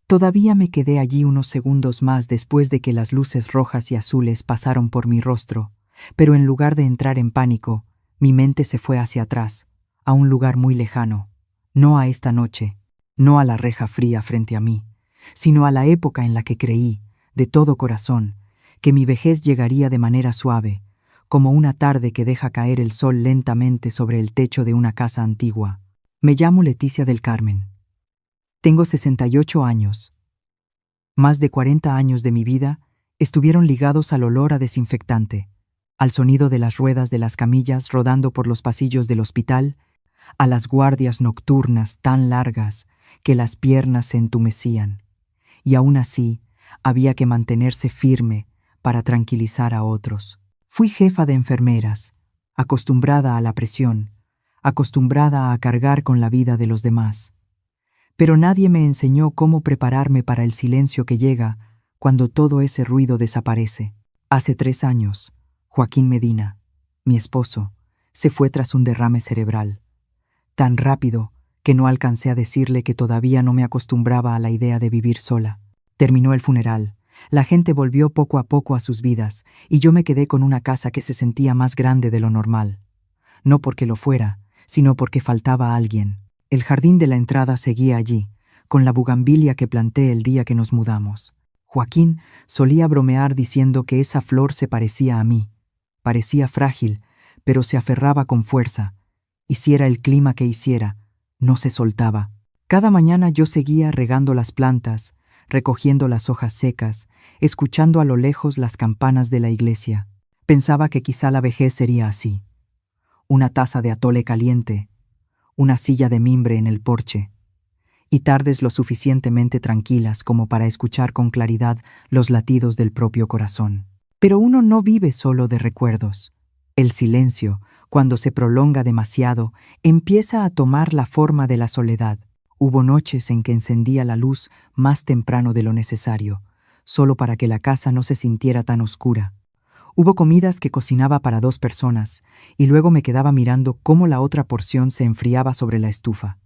Todavía me quedé allí unos segundos más después de que las luces rojas y azules pasaron por mi rostro, pero en lugar de entrar en pánico, mi mente se fue hacia atrás, a un lugar muy lejano, no a esta noche, no a la reja fría frente a mí, sino a la época en la que creí, de todo corazón, que mi vejez llegaría de manera suave, como una tarde que deja caer el sol lentamente sobre el techo de una casa antigua. Me llamo Leticia del Carmen. Tengo 68 años. Más de 40 años de mi vida estuvieron ligados al olor a desinfectante, al sonido de las ruedas de las camillas rodando por los pasillos del hospital, a las guardias nocturnas tan largas que las piernas se entumecían. Y aún así, había que mantenerse firme para tranquilizar a otros. Fui jefa de enfermeras, acostumbrada a la presión, acostumbrada a cargar con la vida de los demás. Pero nadie me enseñó cómo prepararme para el silencio que llega cuando todo ese ruido desaparece. Hace 3 años, Joaquín Medina, mi esposo, se fue tras un derrame cerebral. Tan rápido que no alcancé a decirle que todavía no me acostumbraba a la idea de vivir sola. Terminó el funeral, la gente volvió poco a poco a sus vidas y yo me quedé con una casa que se sentía más grande de lo normal. No porque lo fuera, sino porque faltaba alguien. El jardín de la entrada seguía allí, con la bugambilia que planté el día que nos mudamos. Joaquín solía bromear diciendo que esa flor se parecía a mí. Parecía frágil, pero se aferraba con fuerza. Hiciera el clima que hiciera, no se soltaba. Cada mañana yo seguía regando las plantas, recogiendo las hojas secas, escuchando a lo lejos las campanas de la iglesia. Pensaba que quizá la vejez sería así. Una taza de atole caliente, una silla de mimbre en el porche, y tardes lo suficientemente tranquilas como para escuchar con claridad los latidos del propio corazón. Pero uno no vive solo de recuerdos. El silencio, cuando se prolonga demasiado, empieza a tomar la forma de la soledad. Hubo noches en que encendía la luz más temprano de lo necesario, solo para que la casa no se sintiera tan oscura. Hubo comidas que cocinaba para 2 personas, y luego me quedaba mirando cómo la otra porción se enfriaba sobre la estufa.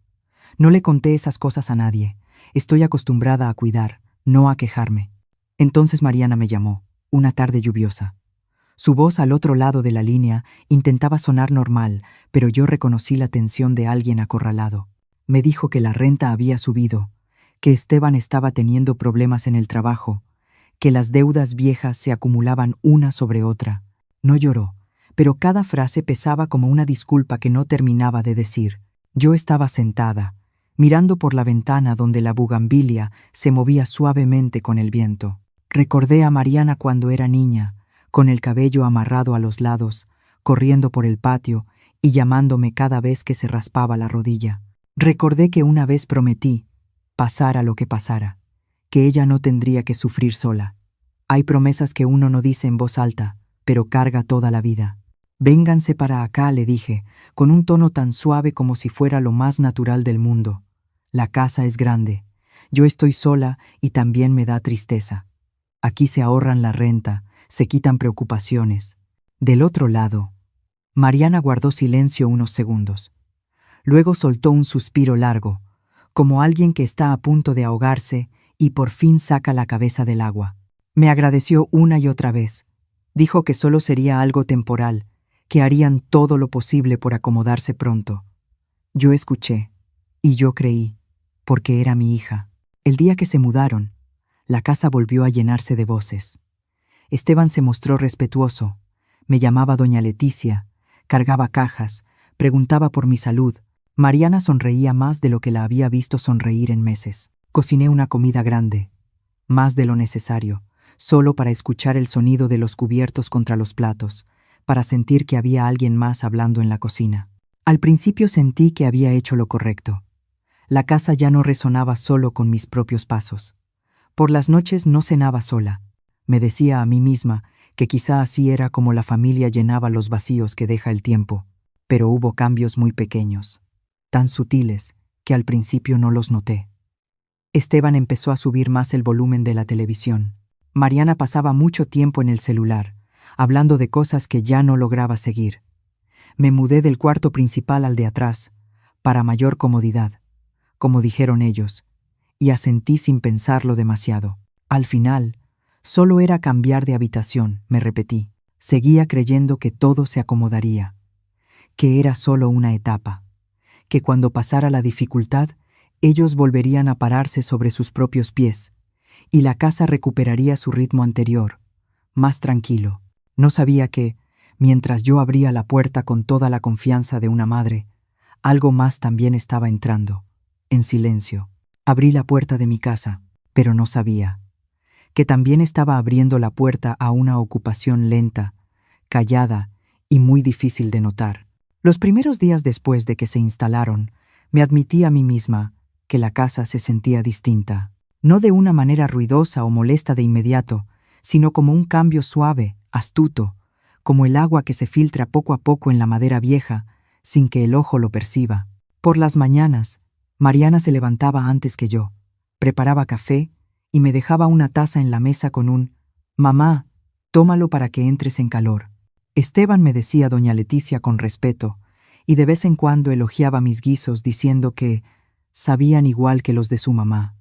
No le conté esas cosas a nadie. Estoy acostumbrada a cuidar, no a quejarme. Entonces Mariana me llamó, una tarde lluviosa. Su voz al otro lado de la línea intentaba sonar normal, pero yo reconocí la tensión de alguien acorralado. Me dijo que la renta había subido, que Esteban estaba teniendo problemas en el trabajo, que las deudas viejas se acumulaban una sobre otra. No lloró, pero cada frase pesaba como una disculpa que no terminaba de decir. Yo estaba sentada, mirando por la ventana donde la bugambilia se movía suavemente con el viento. Recordé a Mariana cuando era niña, con el cabello amarrado a los lados, corriendo por el patio y llamándome cada vez que se raspaba la rodilla. Recordé que una vez prometí, pasara lo que pasara, que ella no tendría que sufrir sola. Hay promesas que uno no dice en voz alta, pero carga toda la vida. Vénganse para acá, le dije, con un tono tan suave como si fuera lo más natural del mundo. La casa es grande. Yo estoy sola y también me da tristeza. Aquí se ahorran la renta, se quitan preocupaciones. Del otro lado, Mariana guardó silencio unos segundos. Luego soltó un suspiro largo, como alguien que está a punto de ahogarse y por fin saca la cabeza del agua. Me agradeció una y otra vez. Dijo que solo sería algo temporal, que harían todo lo posible por acomodarse pronto. Yo escuché, y yo creí, porque era mi hija. El día que se mudaron, la casa volvió a llenarse de voces. Esteban se mostró respetuoso, me llamaba doña Leticia, cargaba cajas, preguntaba por mi salud. Mariana sonreía más de lo que la había visto sonreír en meses. Cociné una comida grande, más de lo necesario, solo para escuchar el sonido de los cubiertos contra los platos, para sentir que había alguien más hablando en la cocina. Al principio sentí que había hecho lo correcto. La casa ya no resonaba solo con mis propios pasos. Por las noches no cenaba sola. Me decía a mí misma que quizá así era como la familia llenaba los vacíos que deja el tiempo, pero hubo cambios muy pequeños, tan sutiles que al principio no los noté. Esteban empezó a subir más el volumen de la televisión. Mariana pasaba mucho tiempo en el celular, hablando de cosas que ya no lograba seguir. Me mudé del cuarto principal al de atrás, para mayor comodidad. Como dijeron ellos, y asentí sin pensarlo demasiado. Al final, solo era cambiar de habitación, me repetí. Seguía creyendo que todo se acomodaría, que era solo una etapa, que cuando pasara la dificultad, ellos volverían a pararse sobre sus propios pies, y la casa recuperaría su ritmo anterior, más tranquilo. No sabía que, mientras yo abría la puerta con toda la confianza de una madre, algo más también estaba entrando, en silencio. Abrí la puerta de mi casa, pero no sabía que también estaba abriendo la puerta a una ocupación lenta, callada y muy difícil de notar. Los primeros días después de que se instalaron, me admití a mí misma que la casa se sentía distinta, no de una manera ruidosa o molesta de inmediato, sino como un cambio suave, astuto, como el agua que se filtra poco a poco en la madera vieja, sin que el ojo lo perciba. Por las mañanas, Mariana se levantaba antes que yo, preparaba café y me dejaba una taza en la mesa con un «Mamá, tómalo para que entres en calor». Esteban, me decía doña Leticia con respeto, y de vez en cuando elogiaba mis guisos diciendo que sabían igual que los de su mamá.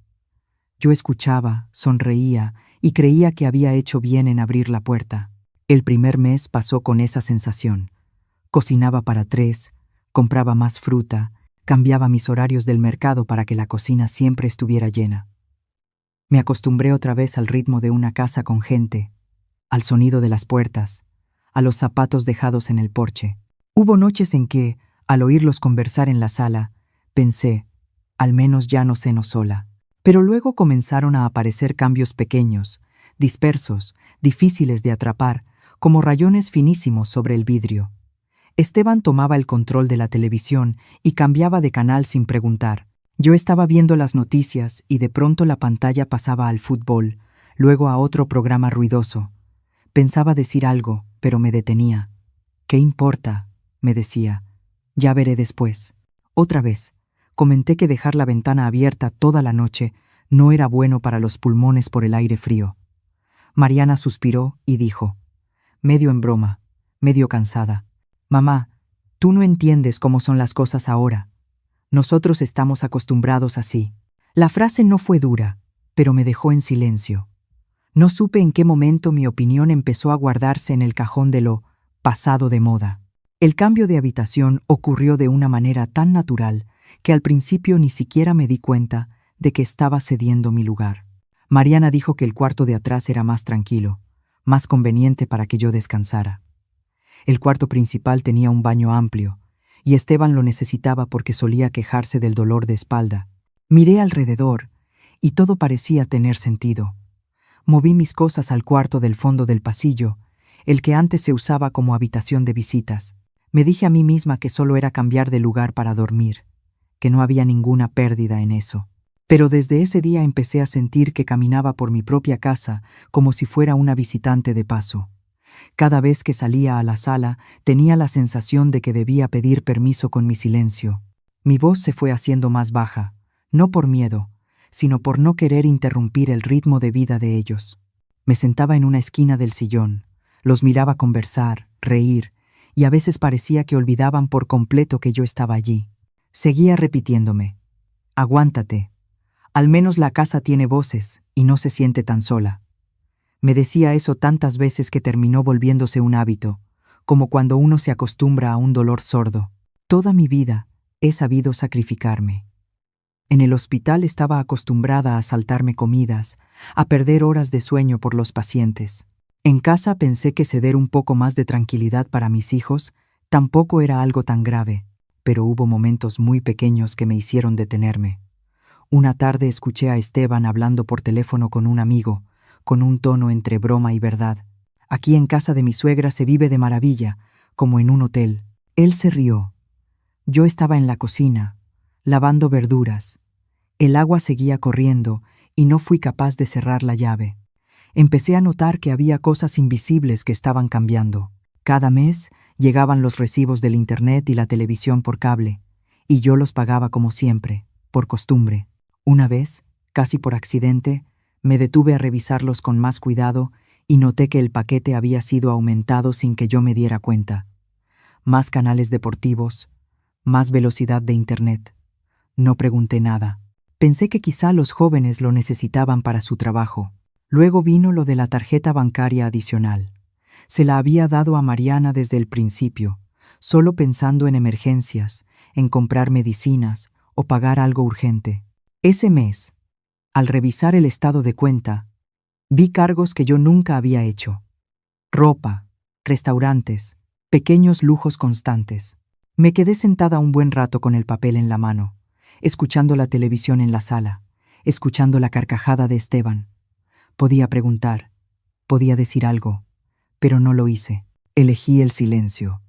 Yo escuchaba, sonreía y creía que había hecho bien en abrir la puerta. El primer mes pasó con esa sensación. Cocinaba para 3, compraba más fruta, cambiaba mis horarios del mercado para que la cocina siempre estuviera llena. Me acostumbré otra vez al ritmo de una casa con gente, al sonido de las puertas, a los zapatos dejados en el porche. Hubo noches en que, al oírlos conversar en la sala, pensé, al menos ya no ceno sola. Pero luego comenzaron a aparecer cambios pequeños, dispersos, difíciles de atrapar, como rayones finísimos sobre el vidrio. Esteban tomaba el control de la televisión y cambiaba de canal sin preguntar. Yo estaba viendo las noticias y de pronto la pantalla pasaba al fútbol, luego a otro programa ruidoso. Pensaba decir algo, pero me detenía. «¿Qué importa?», me decía. «Ya veré después». Otra vez, comenté que dejar la ventana abierta toda la noche no era bueno para los pulmones por el aire frío. Mariana suspiró y dijo, medio en broma, medio cansada: «Mamá, tú no entiendes cómo son las cosas ahora. Nosotros estamos acostumbrados así». La frase no fue dura, pero me dejó en silencio. No supe en qué momento mi opinión empezó a guardarse en el cajón de lo pasado de moda. El cambio de habitación ocurrió de una manera tan natural que al principio ni siquiera me di cuenta de que estaba cediendo mi lugar. Mariana dijo que el cuarto de atrás era más tranquilo, más conveniente para que yo descansara. El cuarto principal tenía un baño amplio, y Esteban lo necesitaba porque solía quejarse del dolor de espalda. Miré alrededor, y todo parecía tener sentido. Moví mis cosas al cuarto del fondo del pasillo, el que antes se usaba como habitación de visitas. Me dije a mí misma que solo era cambiar de lugar para dormir, que no había ninguna pérdida en eso. Pero desde ese día empecé a sentir que caminaba por mi propia casa como si fuera una visitante de paso. Cada vez que salía a la sala, tenía la sensación de que debía pedir permiso con mi silencio. Mi voz se fue haciendo más baja, no por miedo, sino por no querer interrumpir el ritmo de vida de ellos. Me sentaba en una esquina del sillón, los miraba conversar, reír, y a veces parecía que olvidaban por completo que yo estaba allí. Seguía repitiéndome: «Aguántate. Al menos la casa tiene voces y no se siente tan sola». Me decía eso tantas veces que terminó volviéndose un hábito, como cuando uno se acostumbra a un dolor sordo. Toda mi vida he sabido sacrificarme. En el hospital estaba acostumbrada a saltarme comidas, a perder horas de sueño por los pacientes. En casa pensé que ceder un poco más de tranquilidad para mis hijos tampoco era algo tan grave, pero hubo momentos muy pequeños que me hicieron detenerme. Una tarde escuché a Esteban hablando por teléfono con un amigo, con un tono entre broma y verdad. «Aquí en casa de mi suegra se vive de maravilla, como en un hotel». Él se rió. Yo estaba en la cocina, lavando verduras. El agua seguía corriendo y no fui capaz de cerrar la llave. Empecé a notar que había cosas invisibles que estaban cambiando. Cada mes llegaban los recibos del internet y la televisión por cable, y yo los pagaba como siempre, por costumbre. Una vez, casi por accidente, me detuve a revisarlos con más cuidado y noté que el paquete había sido aumentado sin que yo me diera cuenta. Más canales deportivos, más velocidad de internet. No pregunté nada. Pensé que quizá los jóvenes lo necesitaban para su trabajo. Luego vino lo de la tarjeta bancaria adicional. Se la había dado a Mariana desde el principio, solo pensando en emergencias, en comprar medicinas o pagar algo urgente. Ese mes, al revisar el estado de cuenta, vi cargos que yo nunca había hecho. Ropa, restaurantes, pequeños lujos constantes. Me quedé sentada un buen rato con el papel en la mano, escuchando la televisión en la sala, escuchando la carcajada de Esteban. Podía preguntar, podía decir algo, pero no lo hice. Elegí el silencio,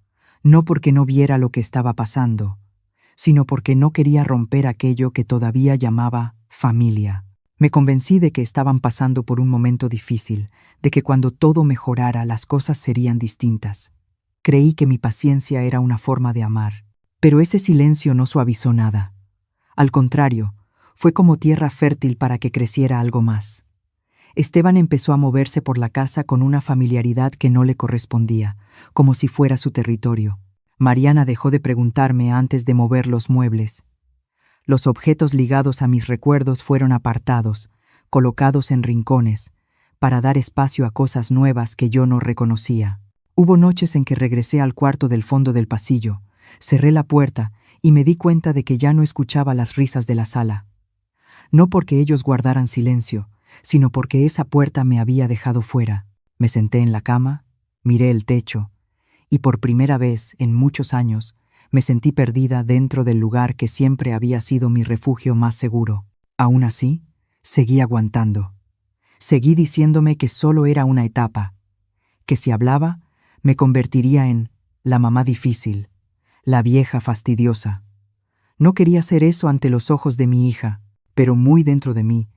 no porque no viera lo que estaba pasando, sino porque no quería romper aquello que todavía llamaba familia. Me convencí de que estaban pasando por un momento difícil, de que cuando todo mejorara las cosas serían distintas. Creí que mi paciencia era una forma de amar, pero ese silencio no suavizó nada. Al contrario, fue como tierra fértil para que creciera algo más. Esteban empezó a moverse por la casa con una familiaridad que no le correspondía, como si fuera su territorio. Mariana dejó de preguntarme antes de mover los muebles. Los objetos ligados a mis recuerdos fueron apartados, colocados en rincones, para dar espacio a cosas nuevas que yo no reconocía. Hubo noches en que regresé al cuarto del fondo del pasillo, cerré la puerta y me di cuenta de que ya no escuchaba las risas de la sala. No porque ellos guardaran silencio, sino porque esa puerta me había dejado fuera. Me senté en la cama, miré el techo, y por primera vez en muchos años me sentí perdida dentro del lugar que siempre había sido mi refugio más seguro. Aún así, seguí aguantando. Seguí diciéndome que solo era una etapa, que si hablaba, me convertiría en la mamá difícil, la vieja fastidiosa. No quería hacer eso ante los ojos de mi hija, pero muy dentro de mí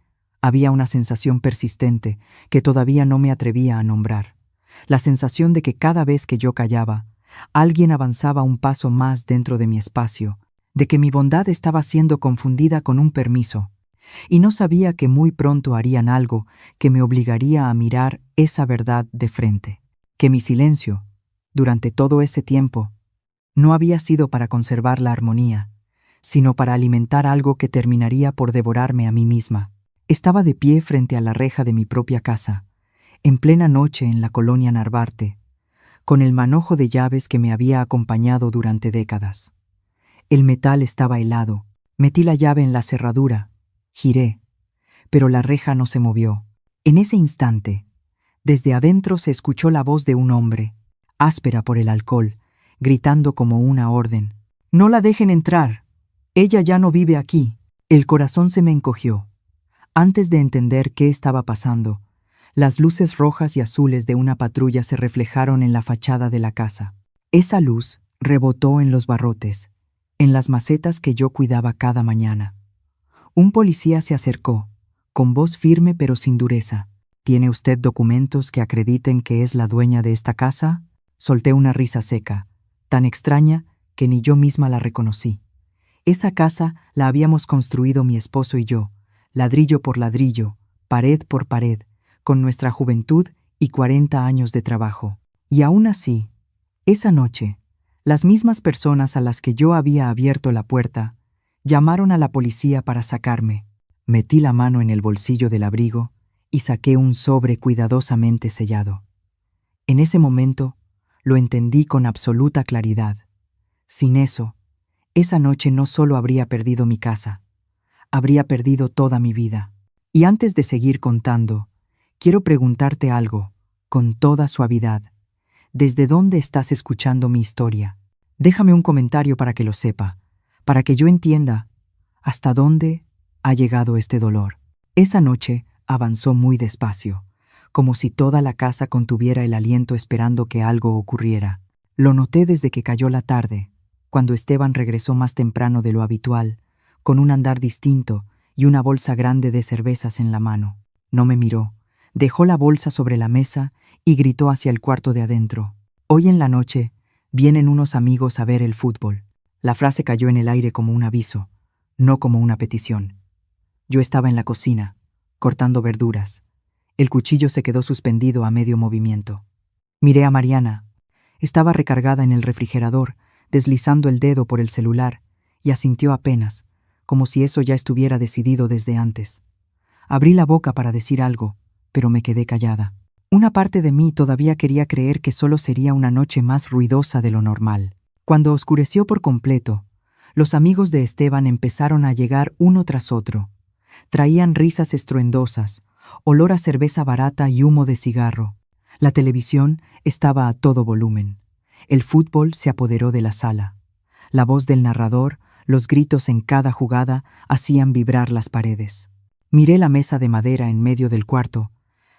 había una sensación persistente que todavía no me atrevía a nombrar. La sensación de que cada vez que yo callaba, alguien avanzaba un paso más dentro de mi espacio, de que mi bondad estaba siendo confundida con un permiso, y no sabía que muy pronto harían algo que me obligaría a mirar esa verdad de frente, que mi silencio, durante todo ese tiempo, no había sido para conservar la armonía, sino para alimentar algo que terminaría por devorarme a mí misma. Estaba de pie frente a la reja de mi propia casa, en plena noche en la colonia Narvarte, con el manojo de llaves que me había acompañado durante décadas. El metal estaba helado, metí la llave en la cerradura, giré, pero la reja no se movió. En ese instante, desde adentro se escuchó la voz de un hombre, áspera por el alcohol, gritando como una orden. «¡No la dejen entrar! Ella ya no vive aquí». El corazón se me encogió. Antes de entender qué estaba pasando, las luces rojas y azules de una patrulla se reflejaron en la fachada de la casa. Esa luz rebotó en los barrotes, en las macetas que yo cuidaba cada mañana. Un policía se acercó, con voz firme pero sin dureza. «¿Tiene usted documentos que acrediten que es la dueña de esta casa?» Solté una risa seca, tan extraña que ni yo misma la reconocí. Esa casa la habíamos construido mi esposo y yo, ladrillo por ladrillo, pared por pared, con nuestra juventud y 40 años de trabajo. Y aún así, esa noche, las mismas personas a las que yo había abierto la puerta llamaron a la policía para sacarme. Metí la mano en el bolsillo del abrigo y saqué un sobre cuidadosamente sellado. En ese momento, lo entendí con absoluta claridad. Sin eso, esa noche no solo habría perdido mi casa, habría perdido toda mi vida. Y antes de seguir contando, quiero preguntarte algo, con toda suavidad. ¿Desde dónde estás escuchando mi historia? Déjame un comentario para que lo sepa, para que yo entienda hasta dónde ha llegado este dolor. Esa noche avanzó muy despacio, como si toda la casa contuviera el aliento esperando que algo ocurriera. Lo noté desde que cayó la tarde, cuando Esteban regresó más temprano de lo habitual, con un andar distinto y una bolsa grande de cervezas en la mano. No me miró, dejó la bolsa sobre la mesa y gritó hacia el cuarto de adentro. «Hoy en la noche vienen unos amigos a ver el fútbol». La frase cayó en el aire como un aviso, no como una petición. Yo estaba en la cocina, cortando verduras. El cuchillo se quedó suspendido a medio movimiento. Miré a Mariana. Estaba recargada en el refrigerador, deslizando el dedo por el celular, y asintió apenas, como si eso ya estuviera decidido desde antes. Abrí la boca para decir algo, pero me quedé callada. Una parte de mí todavía quería creer que solo sería una noche más ruidosa de lo normal. Cuando oscureció por completo, los amigos de Esteban empezaron a llegar uno tras otro. Traían risas estruendosas, olor a cerveza barata y humo de cigarro. La televisión estaba a todo volumen. El fútbol se apoderó de la sala. La voz del narrador, los gritos en cada jugada hacían vibrar las paredes. Miré la mesa de madera en medio del cuarto,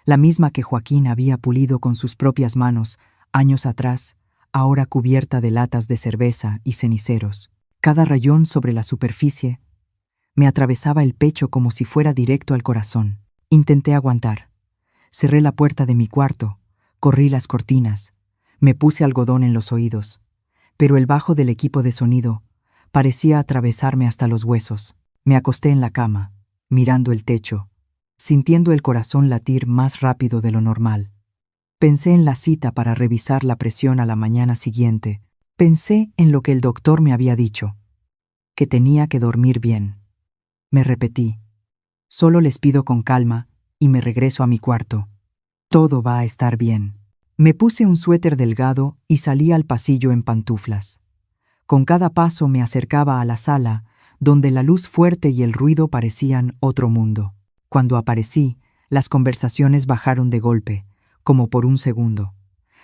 la misma que Joaquín había pulido con sus propias manos años atrás, ahora cubierta de latas de cerveza y ceniceros. Cada rayón sobre la superficie me atravesaba el pecho como si fuera directo al corazón. Intenté aguantar. Cerré la puerta de mi cuarto, corrí las cortinas, me puse algodón en los oídos, pero el bajo del equipo de sonido parecía atravesarme hasta los huesos. Me acosté en la cama, mirando el techo, sintiendo el corazón latir más rápido de lo normal. Pensé en la cita para revisar la presión a la mañana siguiente. Pensé en lo que el doctor me había dicho, que tenía que dormir bien. Me repetí, solo les pido con calma y me regreso a mi cuarto. Todo va a estar bien. Me puse un suéter delgado y salí al pasillo en pantuflas. Con cada paso me acercaba a la sala, donde la luz fuerte y el ruido parecían otro mundo. Cuando aparecí, las conversaciones bajaron de golpe, como por un segundo.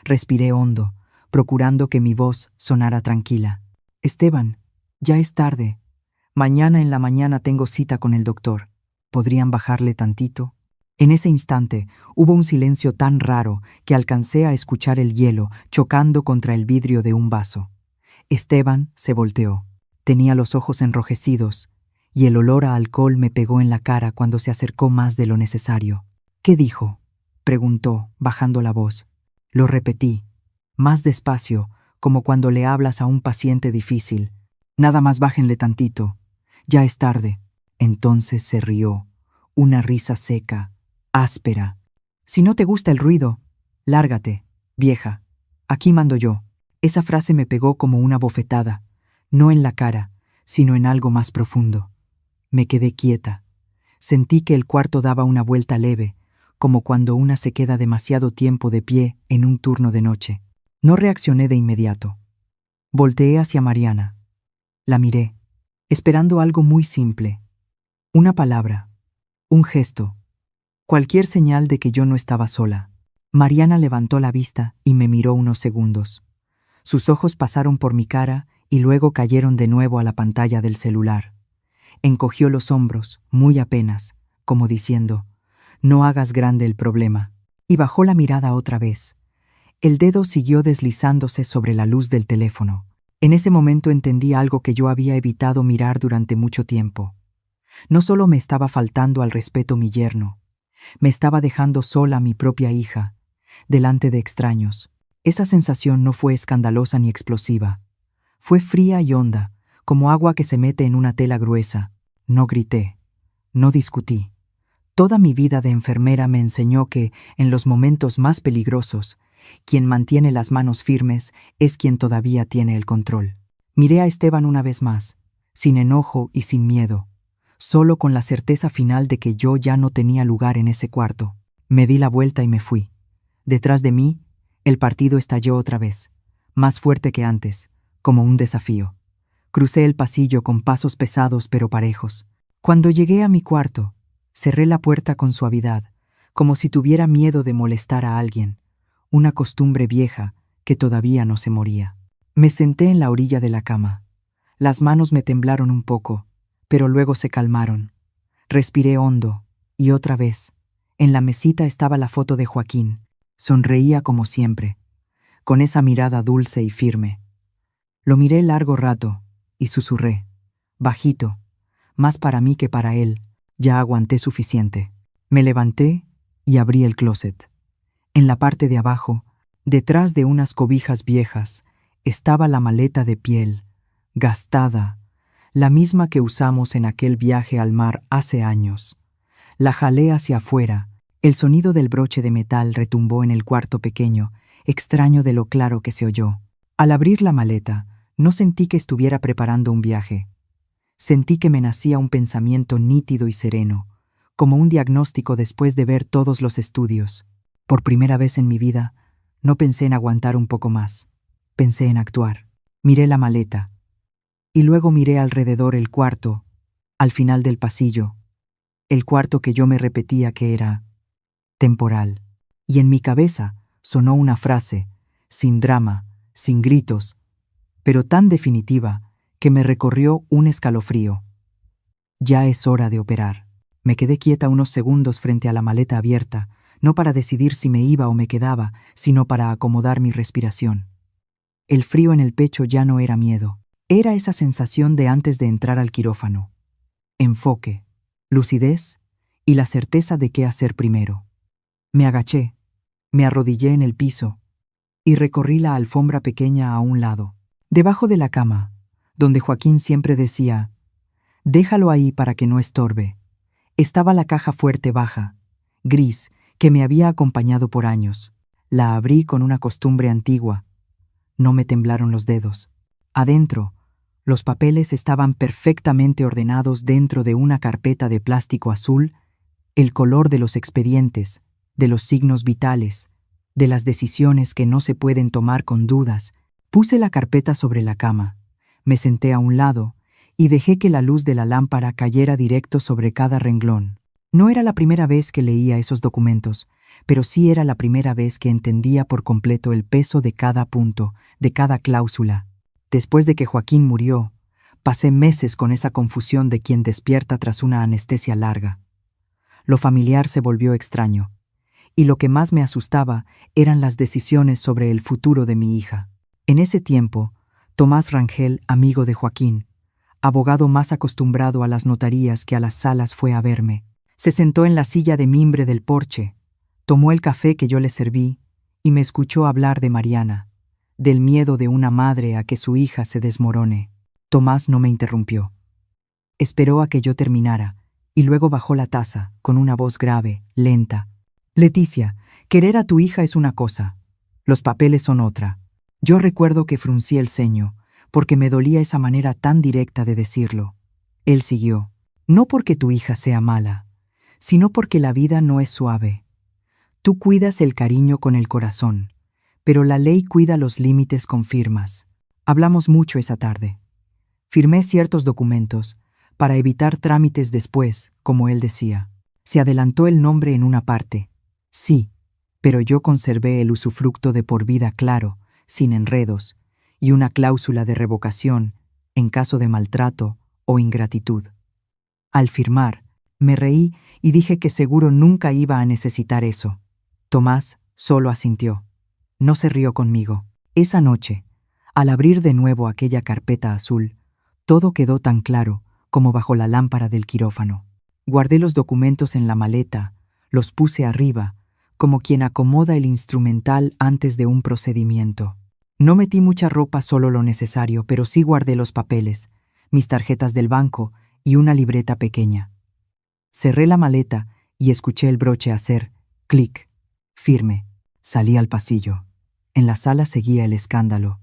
Respiré hondo, procurando que mi voz sonara tranquila. Esteban, ya es tarde. Mañana en la mañana tengo cita con el doctor. ¿Podrían bajarle tantito? En ese instante hubo un silencio tan raro que alcancé a escuchar el hielo chocando contra el vidrio de un vaso. Esteban se volteó. Tenía los ojos enrojecidos, y el olor a alcohol me pegó en la cara cuando se acercó más de lo necesario. ¿Qué dijo?, preguntó, bajando la voz. Lo repetí, más despacio, como cuando le hablas a un paciente difícil. Nada más bájenle tantito. Ya es tarde. Entonces se rió, una risa seca, áspera. Si no te gusta el ruido, lárgate, vieja. Aquí mando yo. Esa frase me pegó como una bofetada, no en la cara, sino en algo más profundo. Me quedé quieta. Sentí que el cuarto daba una vuelta leve, como cuando una se queda demasiado tiempo de pie en un turno de noche. No reaccioné de inmediato. Volteé hacia Mariana. La miré, esperando algo muy simple. Una palabra, un gesto, cualquier señal de que yo no estaba sola. Mariana levantó la vista y me miró unos segundos. Sus ojos pasaron por mi cara y luego cayeron de nuevo a la pantalla del celular. Encogió los hombros, muy apenas, como diciendo, «No hagas grande el problema», y bajó la mirada otra vez. El dedo siguió deslizándose sobre la luz del teléfono. En ese momento entendí algo que yo había evitado mirar durante mucho tiempo. No solo me estaba faltando al respeto mi yerno, me estaba dejando sola a mi propia hija, delante de extraños. Esa sensación no fue escandalosa ni explosiva. Fue fría y honda, como agua que se mete en una tela gruesa. No grité, no discutí. Toda mi vida de enfermera me enseñó que, en los momentos más peligrosos, quien mantiene las manos firmes es quien todavía tiene el control. Miré a Esteban una vez más, sin enojo y sin miedo, solo con la certeza final de que yo ya no tenía lugar en ese cuarto. Me di la vuelta y me fui. Detrás de mí, el partido estalló otra vez, más fuerte que antes, como un desafío. Crucé el pasillo con pasos pesados pero parejos. Cuando llegué a mi cuarto, cerré la puerta con suavidad, como si tuviera miedo de molestar a alguien, una costumbre vieja que todavía no se moría. Me senté en la orilla de la cama. Las manos me temblaron un poco, pero luego se calmaron. Respiré hondo, y otra vez, en la mesita estaba la foto de Joaquín. Sonreía como siempre, con esa mirada dulce y firme. Lo miré largo rato y susurré, bajito, más para mí que para él, ya aguanté suficiente. Me levanté y abrí el closet. En la parte de abajo, detrás de unas cobijas viejas, estaba la maleta de piel, gastada, la misma que usamos en aquel viaje al mar hace años. La jalé hacia afuera. El sonido del broche de metal retumbó en el cuarto pequeño, extraño de lo claro que se oyó. Al abrir la maleta, no sentí que estuviera preparando un viaje. Sentí que me nacía un pensamiento nítido y sereno, como un diagnóstico después de ver todos los estudios. Por primera vez en mi vida, no pensé en aguantar un poco más. Pensé en actuar. Miré la maleta. Y luego miré alrededor el cuarto, al final del pasillo. El cuarto que yo me repetía que era temporal. Y en mi cabeza sonó una frase, sin drama, sin gritos, pero tan definitiva que me recorrió un escalofrío. Ya es hora de operar. Me quedé quieta unos segundos frente a la maleta abierta, no para decidir si me iba o me quedaba, sino para acomodar mi respiración. El frío en el pecho ya no era miedo. Era esa sensación de antes de entrar al quirófano. Enfoque, lucidez y la certeza de qué hacer primero. Me agaché, me arrodillé en el piso y recorrí la alfombra pequeña a un lado, debajo de la cama, donde Joaquín siempre decía: «Déjalo ahí para que no estorbe». Estaba la caja fuerte baja, gris, que me había acompañado por años. La abrí con una costumbre antigua. No me temblaron los dedos. Adentro, los papeles estaban perfectamente ordenados dentro de una carpeta de plástico azul, el color de los expedientes, de los signos vitales, de las decisiones que no se pueden tomar con dudas. Puse la carpeta sobre la cama, me senté a un lado y dejé que la luz de la lámpara cayera directo sobre cada renglón. No era la primera vez que leía esos documentos, pero sí era la primera vez que entendía por completo el peso de cada punto, de cada cláusula. Después de que Joaquín murió, pasé meses con esa confusión de quien despierta tras una anestesia larga. Lo familiar se volvió extraño, y lo que más me asustaba eran las decisiones sobre el futuro de mi hija. En ese tiempo, Tomás Rangel, amigo de Joaquín, abogado más acostumbrado a las notarías que a las salas, fue a verme. Se sentó en la silla de mimbre del porche, tomó el café que yo le serví y me escuchó hablar de Mariana, del miedo de una madre a que su hija se desmorone. Tomás no me interrumpió. Esperó a que yo terminara y luego bajó la taza con una voz grave, lenta. «Leticia, querer a tu hija es una cosa, los papeles son otra». Yo recuerdo que fruncí el ceño, porque me dolía esa manera tan directa de decirlo. Él siguió: «No porque tu hija sea mala, sino porque la vida no es suave. Tú cuidas el cariño con el corazón, pero la ley cuida los límites con firmas». Hablamos mucho esa tarde. Firmé ciertos documentos para evitar trámites después, como él decía. Se adelantó el nombre en una parte. Sí, pero yo conservé el usufructo de por vida claro, sin enredos, y una cláusula de revocación en caso de maltrato o ingratitud. Al firmar, me reí y dije que seguro nunca iba a necesitar eso. Tomás solo asintió. No se rió conmigo. Esa noche, al abrir de nuevo aquella carpeta azul, todo quedó tan claro como bajo la lámpara del quirófano. Guardé los documentos en la maleta, los puse arriba, como quien acomoda el instrumental antes de un procedimiento. No metí mucha ropa, solo lo necesario, pero sí guardé los papeles, mis tarjetas del banco y una libreta pequeña. Cerré la maleta y escuché el broche hacer clic, firme. Salí al pasillo. En la sala seguía el escándalo.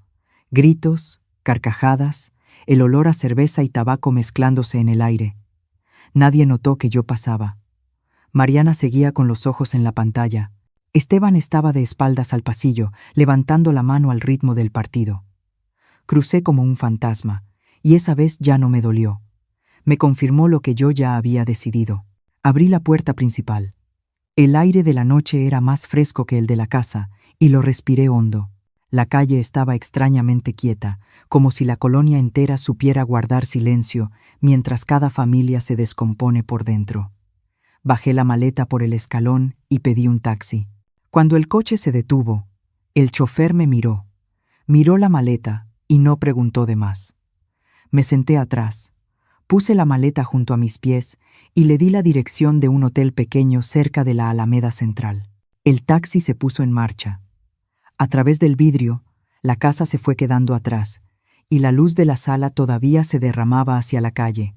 Gritos, carcajadas, el olor a cerveza y tabaco mezclándose en el aire. Nadie notó que yo pasaba. Mariana seguía con los ojos en la pantalla. Esteban estaba de espaldas al pasillo, levantando la mano al ritmo del partido. Crucé como un fantasma, y esa vez ya no me dolió. Me confirmó lo que yo ya había decidido. Abrí la puerta principal. El aire de la noche era más fresco que el de la casa, y lo respiré hondo. La calle estaba extrañamente quieta, como si la colonia entera supiera guardar silencio mientras cada familia se descompone por dentro. Bajé la maleta por el escalón y pedí un taxi. Cuando el coche se detuvo, el chofer me miró. Miró la maleta y no preguntó de más. Me senté atrás. Puse la maleta junto a mis pies y le di la dirección de un hotel pequeño cerca de la Alameda Central. El taxi se puso en marcha. A través del vidrio, la casa se fue quedando atrás, y la luz de la sala todavía se derramaba hacia la calle.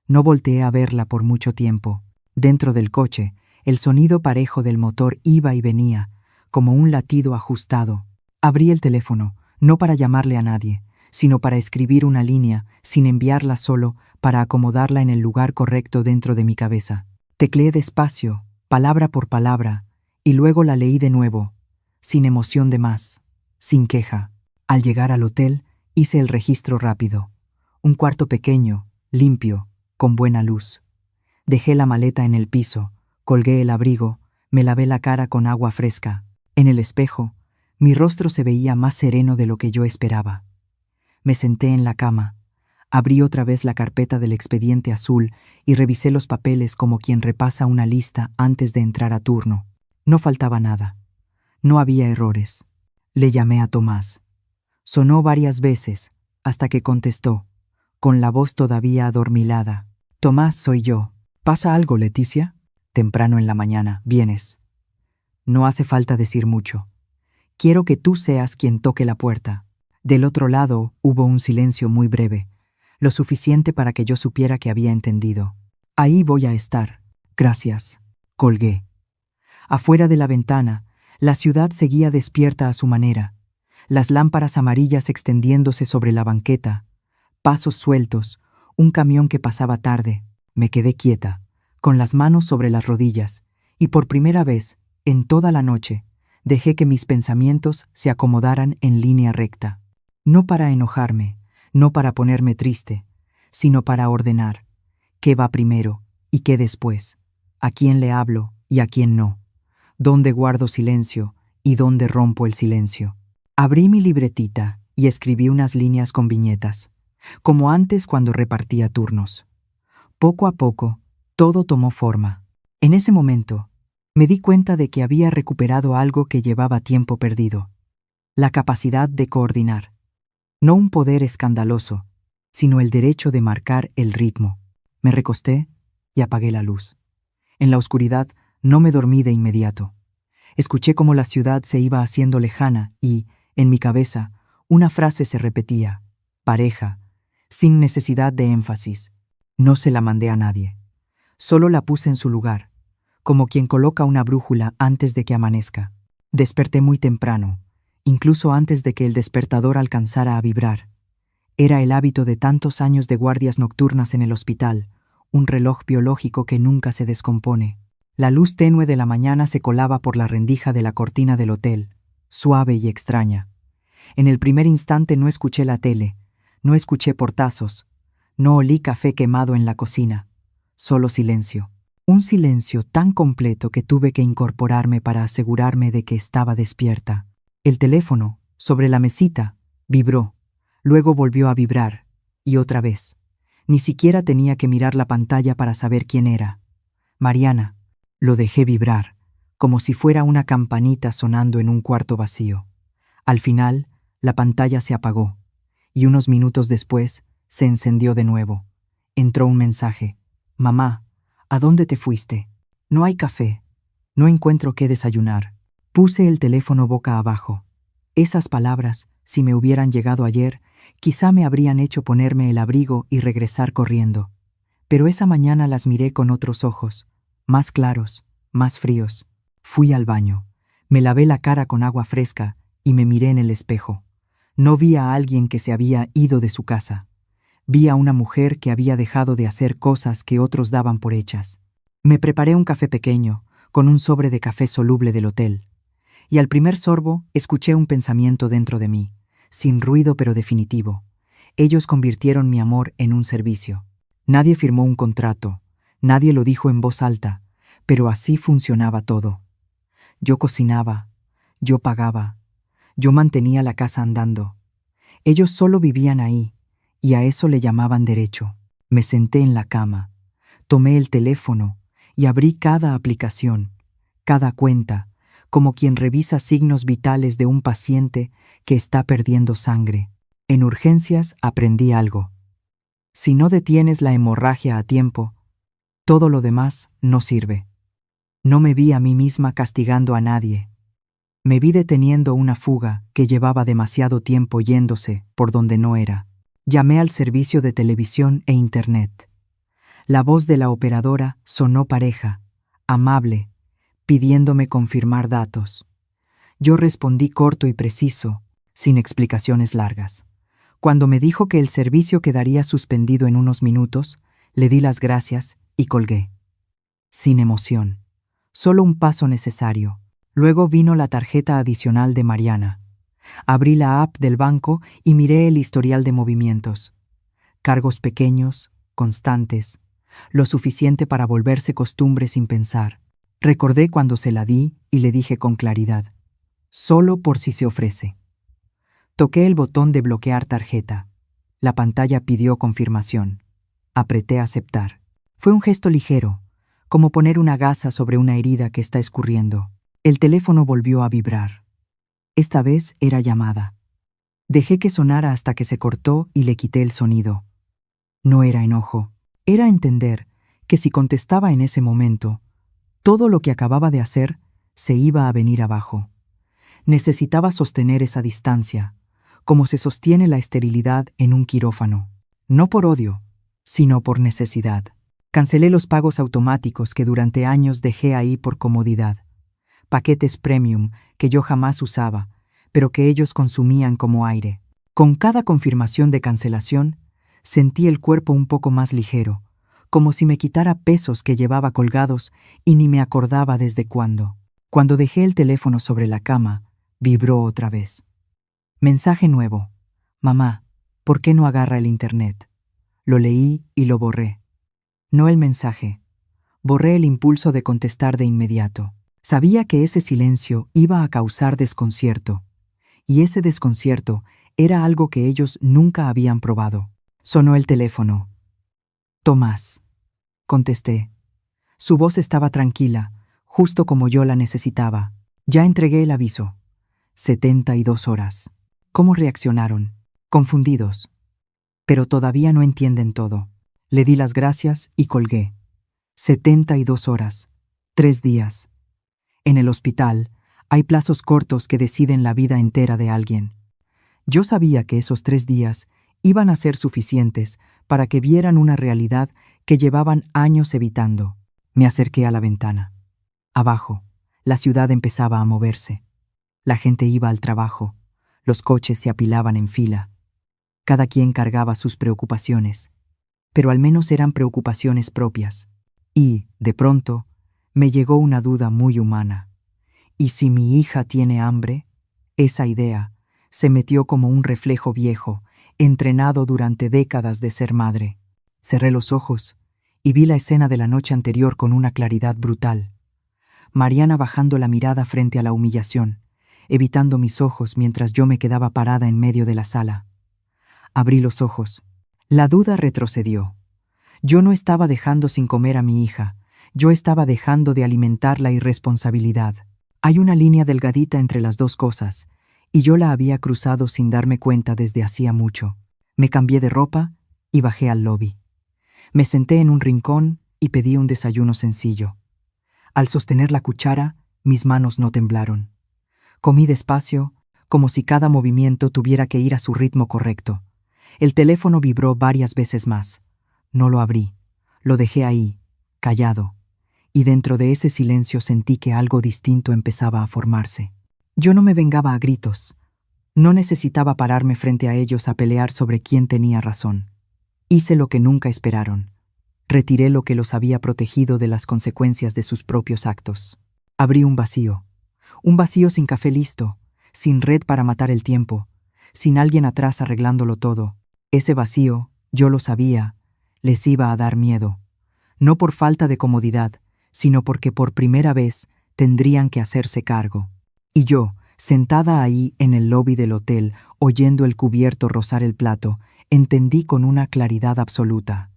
No volteé a verla por mucho tiempo. Dentro del coche, el sonido parejo del motor iba y venía, como un latido ajustado. Abrí el teléfono, no para llamarle a nadie, sino para escribir una línea, sin enviarla solo, para acomodarla en el lugar correcto dentro de mi cabeza. Tecleé despacio, palabra por palabra, y luego la leí de nuevo, sin emoción de más, sin queja. Al llegar al hotel, hice el registro rápido. Un cuarto pequeño, limpio, con buena luz. Dejé la maleta en el piso, colgué el abrigo, me lavé la cara con agua fresca. En el espejo, mi rostro se veía más sereno de lo que yo esperaba. Me senté en la cama, abrí otra vez la carpeta del expediente azul y revisé los papeles como quien repasa una lista antes de entrar a turno. No faltaba nada. No había errores. Le llamé a Tomás. Sonó varias veces, hasta que contestó, con la voz todavía adormilada. Tomás, soy yo. ¿Pasa algo, Leticia? Temprano en la mañana, vienes. No hace falta decir mucho. Quiero que tú seas quien toque la puerta. Del otro lado hubo un silencio muy breve, lo suficiente para que yo supiera que había entendido. Ahí voy a estar. Gracias. Colgué. Afuera de la ventana, la ciudad seguía despierta a su manera, las lámparas amarillas extendiéndose sobre la banqueta, pasos sueltos, un camión que pasaba tarde. Me quedé quieta, con las manos sobre las rodillas, y por primera vez, en toda la noche, dejé que mis pensamientos se acomodaran en línea recta. No para enojarme, no para ponerme triste, sino para ordenar qué va primero y qué después, a quién le hablo y a quién no, dónde guardo silencio y dónde rompo el silencio. Abrí mi libretita y escribí unas líneas con viñetas, como antes cuando repartía turnos. Poco a poco, todo tomó forma. En ese momento, me di cuenta de que había recuperado algo que llevaba tiempo perdido: la capacidad de coordinar. No un poder escandaloso, sino el derecho de marcar el ritmo. Me recosté y apagué la luz. En la oscuridad no me dormí de inmediato. Escuché cómo la ciudad se iba haciendo lejana y, en mi cabeza, una frase se repetía: pareja, sin necesidad de énfasis. No se la mandé a nadie. Solo la puse en su lugar, como quien coloca una brújula antes de que amanezca. Desperté muy temprano, incluso antes de que el despertador alcanzara a vibrar. Era el hábito de tantos años de guardias nocturnas en el hospital, un reloj biológico que nunca se descompone. La luz tenue de la mañana se colaba por la rendija de la cortina del hotel, suave y extraña. En el primer instante no escuché la tele, no escuché portazos, no olí café quemado en la cocina, solo silencio. Un silencio tan completo que tuve que incorporarme para asegurarme de que estaba despierta. El teléfono, sobre la mesita, vibró, luego volvió a vibrar, y otra vez. Ni siquiera tenía que mirar la pantalla para saber quién era. Mariana. Lo dejé vibrar, como si fuera una campanita sonando en un cuarto vacío. Al final, la pantalla se apagó, y unos minutos después se encendió de nuevo. Entró un mensaje: Mamá, ¿a dónde te fuiste? No hay café. No encuentro qué desayunar. Puse el teléfono boca abajo. Esas palabras, si me hubieran llegado ayer, quizá me habrían hecho ponerme el abrigo y regresar corriendo. Pero esa mañana las miré con otros ojos, más claros, más fríos. Fui al baño. Me lavé la cara con agua fresca y me miré en el espejo. No vi a alguien que se había ido de su casa. Vi a una mujer que había dejado de hacer cosas que otros daban por hechas. Me preparé un café pequeño, con un sobre de café soluble del hotel. Y al primer sorbo escuché un pensamiento dentro de mí, sin ruido pero definitivo. Ellos convirtieron mi amor en un servicio. Nadie firmó un contrato, nadie lo dijo en voz alta, pero así funcionaba todo. Yo cocinaba, yo pagaba, yo mantenía la casa andando. Ellos solo vivían ahí, y a eso le llamaban derecho. Me senté en la cama, tomé el teléfono y abrí cada aplicación, cada cuenta, como quien revisa signos vitales de un paciente que está perdiendo sangre. En urgencias aprendí algo. Si no detienes la hemorragia a tiempo, todo lo demás no sirve. No me vi a mí misma castigando a nadie. Me vi deteniendo una fuga que llevaba demasiado tiempo yéndose por donde no era. Llamé al servicio de televisión e internet. La voz de la operadora sonó pareja, amable, pidiéndome confirmar datos. Yo respondí corto y preciso, sin explicaciones largas. Cuando me dijo que el servicio quedaría suspendido en unos minutos, le di las gracias y colgué. Sin emoción. Solo un paso necesario. Luego vino la tarjeta adicional de Mariana. Abrí la app del banco y miré el historial de movimientos. Cargos pequeños, constantes, lo suficiente para volverse costumbre sin pensar. Recordé cuando se la di y le dije con claridad: solo por si se ofrece. Toqué el botón de bloquear tarjeta. La pantalla pidió confirmación. Apreté aceptar. Fue un gesto ligero, como poner una gasa sobre una herida que está escurriendo. El teléfono volvió a vibrar. Esta vez era llamada. Dejé que sonara hasta que se cortó y le quité el sonido. No era enojo, era entender que si contestaba en ese momento, todo lo que acababa de hacer se iba a venir abajo. Necesitaba sostener esa distancia, como se sostiene la esterilidad en un quirófano. No por odio, sino por necesidad. Cancelé los pagos automáticos que durante años dejé ahí por comodidad. Paquetes premium que yo jamás usaba, pero que ellos consumían como aire. Con cada confirmación de cancelación, sentí el cuerpo un poco más ligero, como si me quitara pesos que llevaba colgados y ni me acordaba desde cuándo. Cuando dejé el teléfono sobre la cama, vibró otra vez. Mensaje nuevo. Mamá, ¿por qué no agarra el internet? Lo leí y lo borré. No el mensaje. Borré el impulso de contestar de inmediato. Sabía que ese silencio iba a causar desconcierto, y ese desconcierto era algo que ellos nunca habían probado. Sonó el teléfono. Tomás. Contesté. Su voz estaba tranquila, justo como yo la necesitaba. Ya entregué el aviso. 72 horas. ¿Cómo reaccionaron? Confundidos. Pero todavía no entienden todo. Le di las gracias y colgué. 72 horas. 3 días. En el hospital, hay plazos cortos que deciden la vida entera de alguien. Yo sabía que esos 3 días iban a ser suficientes para que vieran una realidad que llevaban años evitando. Me acerqué a la ventana. Abajo, la ciudad empezaba a moverse. La gente iba al trabajo. Los coches se apilaban en fila. Cada quien cargaba sus preocupaciones, pero al menos eran preocupaciones propias. Y, de pronto, me llegó una duda muy humana. ¿Y si mi hija tiene hambre? Esa idea se metió como un reflejo viejo, entrenado durante décadas de ser madre. Cerré los ojos y vi la escena de la noche anterior con una claridad brutal. Mariana bajando la mirada frente a la humillación, evitando mis ojos mientras yo me quedaba parada en medio de la sala. Abrí los ojos. La duda retrocedió. Yo no estaba dejando sin comer a mi hija, yo estaba dejando de alimentar la irresponsabilidad. Hay una línea delgadita entre las dos cosas, y yo la había cruzado sin darme cuenta desde hacía mucho. Me cambié de ropa y bajé al lobby. Me senté en un rincón y pedí un desayuno sencillo. Al sostener la cuchara, mis manos no temblaron. Comí despacio, como si cada movimiento tuviera que ir a su ritmo correcto. El teléfono vibró varias veces más. No lo abrí. Lo dejé ahí, callado. Y dentro de ese silencio sentí que algo distinto empezaba a formarse. Yo no me vengaba a gritos. No necesitaba pararme frente a ellos a pelear sobre quién tenía razón. Hice lo que nunca esperaron. Retiré lo que los había protegido de las consecuencias de sus propios actos. Abrí un vacío sin café listo, sin red para matar el tiempo, sin alguien atrás arreglándolo todo. Ese vacío, yo lo sabía, les iba a dar miedo. No por falta de comodidad, sino porque por primera vez tendrían que hacerse cargo. Y yo, sentada ahí en el lobby del hotel, oyendo el cubierto rozar el plato, entendí con una claridad absoluta.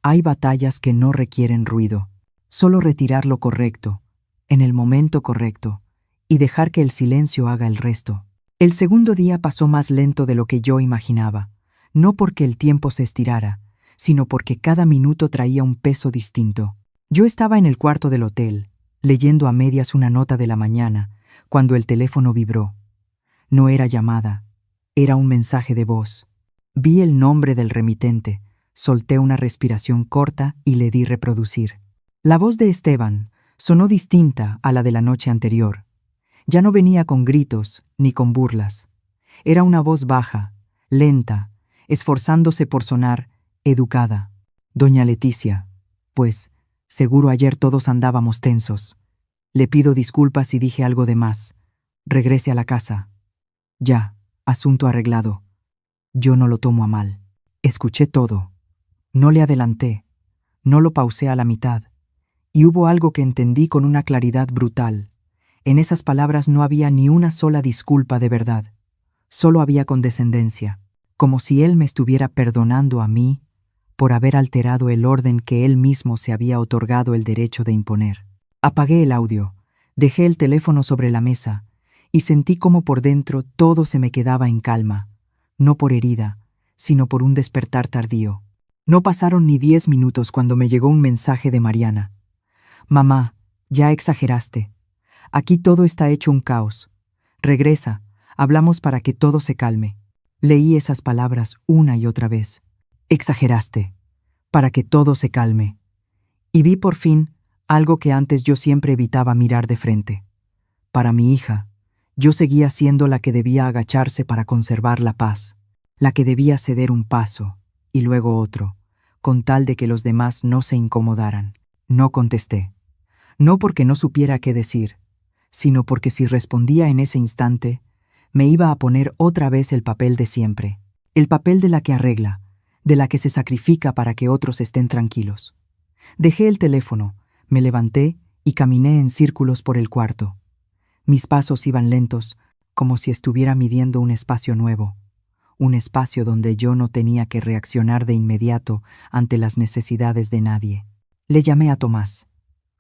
Hay batallas que no requieren ruido, solo retirar lo correcto, en el momento correcto, y dejar que el silencio haga el resto. El segundo día pasó más lento de lo que yo imaginaba, no porque el tiempo se estirara, sino porque cada minuto traía un peso distinto. Yo estaba en el cuarto del hotel, leyendo a medias una nota de la mañana, cuando el teléfono vibró. No era llamada, era un mensaje de voz. Vi el nombre del remitente, solté una respiración corta y le di reproducir. La voz de Esteban sonó distinta a la de la noche anterior. Ya no venía con gritos ni con burlas. Era una voz baja, lenta, esforzándose por sonar educada. Doña Leticia, pues, seguro ayer todos andábamos tensos. Le pido disculpas si dije algo de más. Regrese a la casa. Ya, asunto arreglado. Yo no lo tomo a mal. Escuché todo. No le adelanté. No lo pausé a la mitad. Y hubo algo que entendí con una claridad brutal. En esas palabras no había ni una sola disculpa de verdad. Solo había condescendencia, como si él me estuviera perdonando a mí por haber alterado el orden que él mismo se había otorgado el derecho de imponer. Apagué el audio, dejé el teléfono sobre la mesa y sentí como por dentro todo se me quedaba en calma, no por herida, sino por un despertar tardío. No pasaron ni 10 minutos cuando me llegó un mensaje de Mariana. Mamá, ya exageraste. Aquí todo está hecho un caos. Regresa, hablamos para que todo se calme. Leí esas palabras una y otra vez. Exageraste, para que todo se calme. Y vi por fin algo que antes yo siempre evitaba mirar de frente. Para mi hija, yo seguía siendo la que debía agacharse para conservar la paz, la que debía ceder un paso y luego otro, con tal de que los demás no se incomodaran. No contesté. No porque no supiera qué decir, sino porque si respondía en ese instante, me iba a poner otra vez el papel de siempre, el papel de la que arregla, de la que se sacrifica para que otros estén tranquilos. Dejé el teléfono, me levanté y caminé en círculos por el cuarto. Mis pasos iban lentos, como si estuviera midiendo un espacio nuevo, un espacio donde yo no tenía que reaccionar de inmediato ante las necesidades de nadie. Le llamé a Tomás.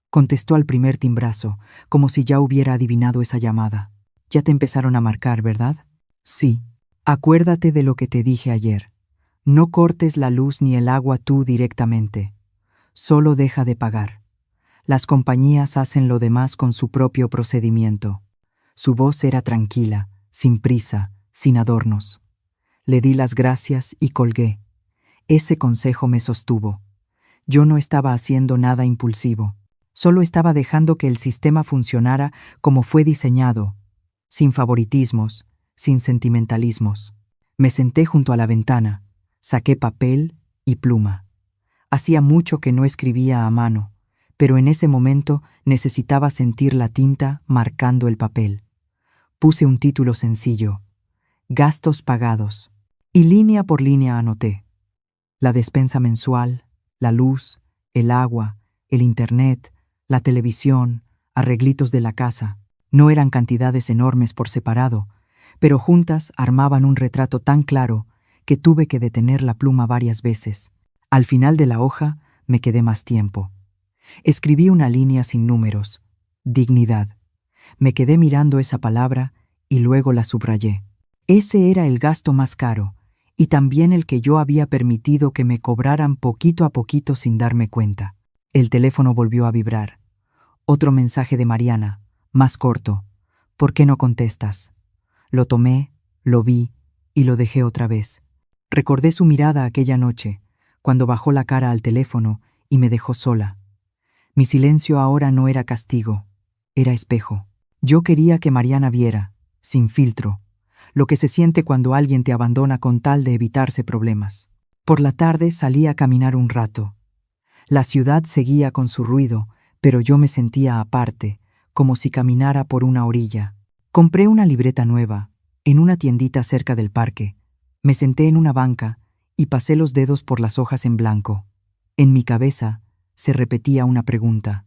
Contestó al primer timbrazo, como si ya hubiera adivinado esa llamada. Ya te empezaron a marcar, ¿verdad? Sí. Acuérdate de lo que te dije ayer. No cortes la luz ni el agua tú directamente. Solo deja de pagar. Las compañías hacen lo demás con su propio procedimiento. Su voz era tranquila, sin prisa, sin adornos. Le di las gracias y colgué. Ese consejo me sostuvo. Yo no estaba haciendo nada impulsivo. Solo estaba dejando que el sistema funcionara como fue diseñado, sin favoritismos, sin sentimentalismos. Me senté junto a la ventana, saqué papel y pluma. Hacía mucho que no escribía a mano, pero en ese momento necesitaba sentir la tinta marcando el papel. Puse un título sencillo, Gastos pagados, y línea por línea anoté. La despensa mensual, la luz, el agua, el internet, la televisión, arreglitos de la casa. No eran cantidades enormes por separado, pero juntas armaban un retrato tan claro que tuve que detener la pluma varias veces. Al final de la hoja me quedé más tiempo. Escribí una línea sin números. Dignidad. Me quedé mirando esa palabra y luego la subrayé. Ese era el gasto más caro y también el que yo había permitido que me cobraran poquito a poquito sin darme cuenta. El teléfono volvió a vibrar. Otro mensaje de Mariana, más corto. ¿Por qué no contestas? Lo tomé, lo vi y lo dejé otra vez. Recordé su mirada aquella noche, cuando bajó la cara al teléfono y me dejó sola. Mi silencio ahora no era castigo, era espejo. Yo quería que Mariana viera, sin filtro, lo que se siente cuando alguien te abandona con tal de evitarse problemas. Por la tarde salí a caminar un rato. La ciudad seguía con su ruido, pero yo me sentía aparte, como si caminara por una orilla. Compré una libreta nueva, en una tiendita cerca del parque. Me senté en una banca y pasé los dedos por las hojas en blanco. En mi cabeza se repetía una pregunta.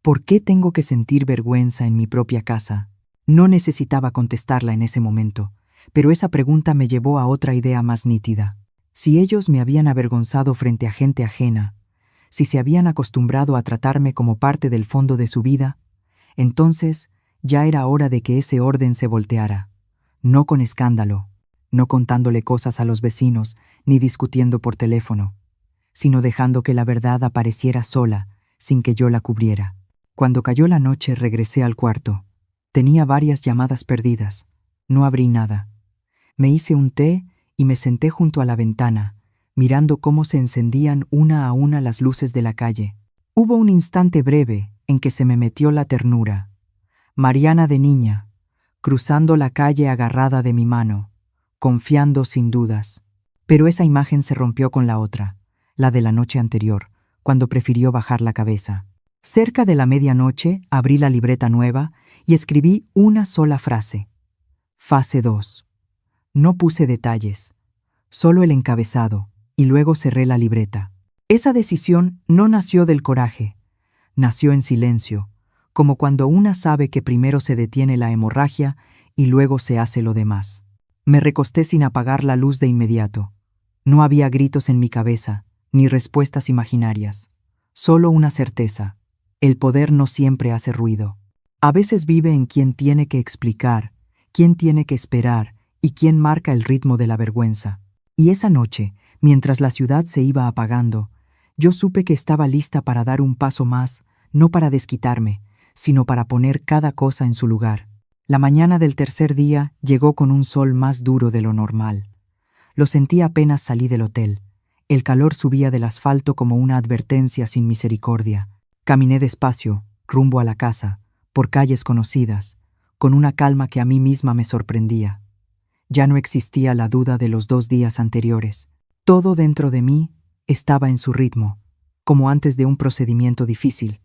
¿Por qué tengo que sentir vergüenza en mi propia casa? No necesitaba contestarla en ese momento, pero esa pregunta me llevó a otra idea más nítida. Si ellos me habían avergonzado frente a gente ajena, si se habían acostumbrado a tratarme como parte del fondo de su vida, entonces ya era hora de que ese orden se volteara. No con escándalo, no contándole cosas a los vecinos, ni discutiendo por teléfono, sino dejando que la verdad apareciera sola, sin que yo la cubriera. Cuando cayó la noche regresé al cuarto. Tenía varias llamadas perdidas. No abrí nada. Me hice un té y me senté junto a la ventana, mirando cómo se encendían una a una las luces de la calle. Hubo un instante breve en que se me metió la ternura. Mariana de niña, cruzando la calle agarrada de mi mano, confiando sin dudas. Pero esa imagen se rompió con la otra, la de la noche anterior, cuando prefirió bajar la cabeza. Cerca de la medianoche abrí la libreta nueva y escribí una sola frase. Fase 2. No puse detalles, solo el encabezado, y luego cerré la libreta. Esa decisión no nació del coraje, nació en silencio, como cuando una sabe que primero se detiene la hemorragia y luego se hace lo demás. Me recosté sin apagar la luz de inmediato. No había gritos en mi cabeza, ni respuestas imaginarias. Solo una certeza. El poder no siempre hace ruido. A veces vive en quien tiene que explicar, quien tiene que esperar y quien marca el ritmo de la vergüenza. Y esa noche, mientras la ciudad se iba apagando, yo supe que estaba lista para dar un paso más, no para desquitarme, sino para poner cada cosa en su lugar. La mañana del tercer día llegó con un sol más duro de lo normal. Lo sentí apenas salí del hotel. El calor subía del asfalto como una advertencia sin misericordia. Caminé despacio, rumbo a la casa, por calles conocidas, con una calma que a mí misma me sorprendía. Ya no existía la duda de los 2 días anteriores. Todo dentro de mí estaba en su ritmo, como antes de un procedimiento difícil,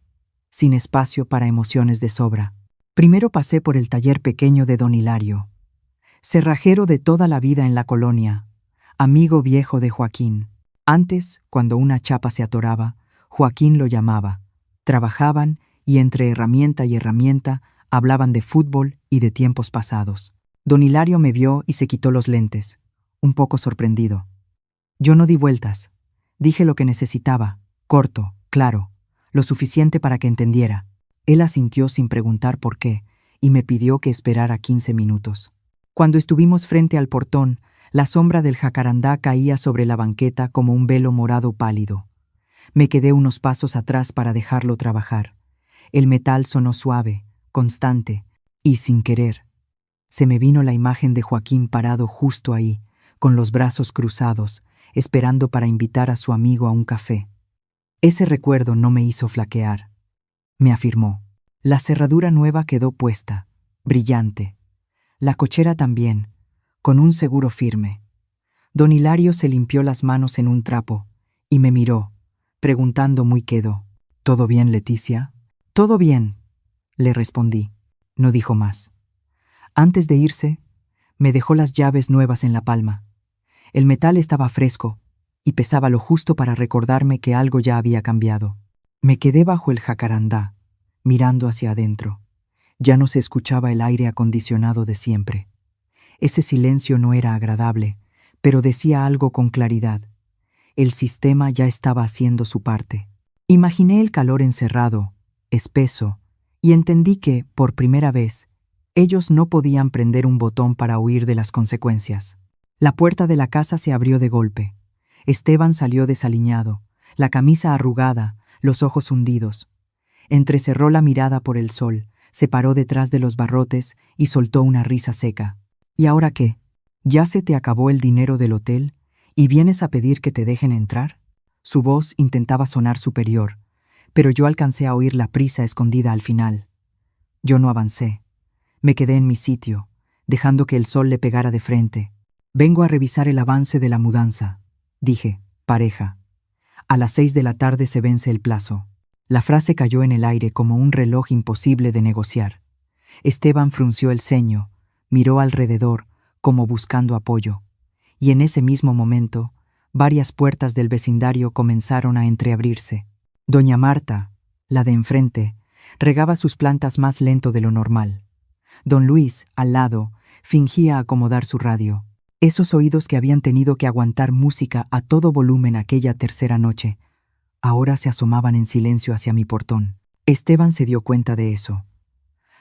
sin espacio para emociones de sobra. Primero pasé por el taller pequeño de don Hilario, cerrajero de toda la vida en la colonia, amigo viejo de Joaquín. Antes, cuando una chapa se atoraba, Joaquín lo llamaba. Trabajaban y entre herramienta y herramienta hablaban de fútbol y de tiempos pasados. Don Hilario me vio y se quitó los lentes, un poco sorprendido. Yo no di vueltas. Dije lo que necesitaba, corto, claro, lo suficiente para que entendiera. Él asintió sin preguntar por qué y me pidió que esperara 15 minutos. Cuando estuvimos frente al portón, la sombra del jacarandá caía sobre la banqueta como un velo morado pálido. Me quedé unos pasos atrás para dejarlo trabajar. El metal sonó suave, constante, y sin querer. Se me vino la imagen de Joaquín parado justo ahí, con los brazos cruzados, esperando para invitar a su amigo a un café. Ese recuerdo no me hizo flaquear. Me afirmó. La cerradura nueva quedó puesta, brillante. La cochera también, con un seguro firme. Don Hilario se limpió las manos en un trapo y me miró, preguntando muy quedo. ¿Todo bien, Leticia? Todo bien, le respondí. No dijo más. Antes de irse, me dejó las llaves nuevas en la palma. El metal estaba fresco y pesaba lo justo para recordarme que algo ya había cambiado. Me quedé bajo el jacarandá, mirando hacia adentro. Ya no se escuchaba el aire acondicionado de siempre. Ese silencio no era agradable, pero decía algo con claridad. El sistema ya estaba haciendo su parte. Imaginé el calor encerrado, espeso, y entendí que, por primera vez, ellos no podían prender un botón para huir de las consecuencias. La puerta de la casa se abrió de golpe. Esteban salió desaliñado, la camisa arrugada, los ojos hundidos. Entrecerró la mirada por el sol, se paró detrás de los barrotes y soltó una risa seca. ¿Y ahora qué? ¿Ya se te acabó el dinero del hotel y vienes a pedir que te dejen entrar? Su voz intentaba sonar superior, pero yo alcancé a oír la prisa escondida al final. Yo no avancé. Me quedé en mi sitio, dejando que el sol le pegara de frente. Vengo a revisar el avance de la mudanza, dije, pareja. A las 6 de la tarde se vence el plazo. La frase cayó en el aire como un reloj imposible de negociar. Esteban frunció el ceño, miró alrededor, como buscando apoyo. Y en ese mismo momento, varias puertas del vecindario comenzaron a entreabrirse. Doña Marta, la de enfrente, regaba sus plantas más lento de lo normal. Don Luis, al lado, fingía acomodar su radio. Esos oídos que habían tenido que aguantar música a todo volumen aquella tercera noche, ahora se asomaban en silencio hacia mi portón. Esteban se dio cuenta de eso.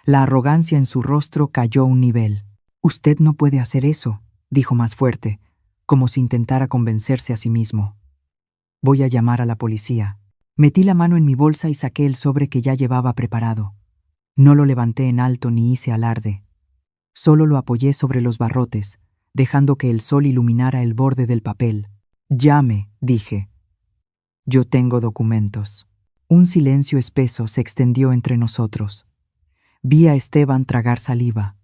La arrogancia en su rostro cayó un nivel. «Usted no puede hacer eso», dijo más fuerte, como si intentara convencerse a sí mismo. «Voy a llamar a la policía». Metí la mano en mi bolsa y saqué el sobre que ya llevaba preparado. No lo levanté en alto ni hice alarde. Solo lo apoyé sobre los barrotes, dejando que el sol iluminara el borde del papel. «Llame», dije. «Yo tengo documentos». Un silencio espeso se extendió entre nosotros. Vi a Esteban tragar saliva.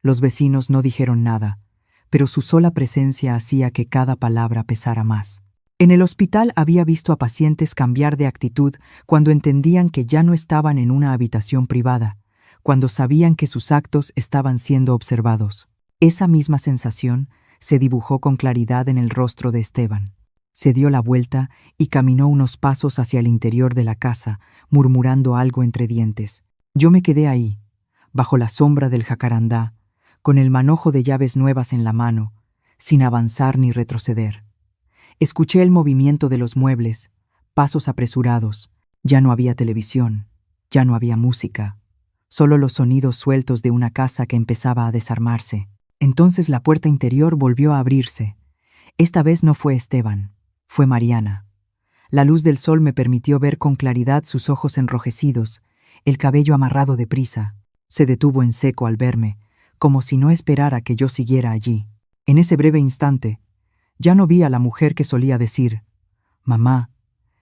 Los vecinos no dijeron nada, pero su sola presencia hacía que cada palabra pesara más. En el hospital había visto a pacientes cambiar de actitud cuando entendían que ya no estaban en una habitación privada, cuando sabían que sus actos estaban siendo observados. Esa misma sensación se dibujó con claridad en el rostro de Esteban. Se dio la vuelta y caminó unos pasos hacia el interior de la casa, murmurando algo entre dientes. Yo me quedé ahí, bajo la sombra del jacarandá, con el manojo de llaves nuevas en la mano, sin avanzar ni retroceder. Escuché el movimiento de los muebles, pasos apresurados. Ya no había televisión, ya no había música, solo los sonidos sueltos de una casa que empezaba a desarmarse. Entonces la puerta interior volvió a abrirse. Esta vez no fue Esteban, fue Mariana. La luz del sol me permitió ver con claridad sus ojos enrojecidos, el cabello amarrado deprisa. Se detuvo en seco al verme, como si no esperara que yo siguiera allí. En ese breve instante, ya no vi a la mujer que solía decir, «Mamá,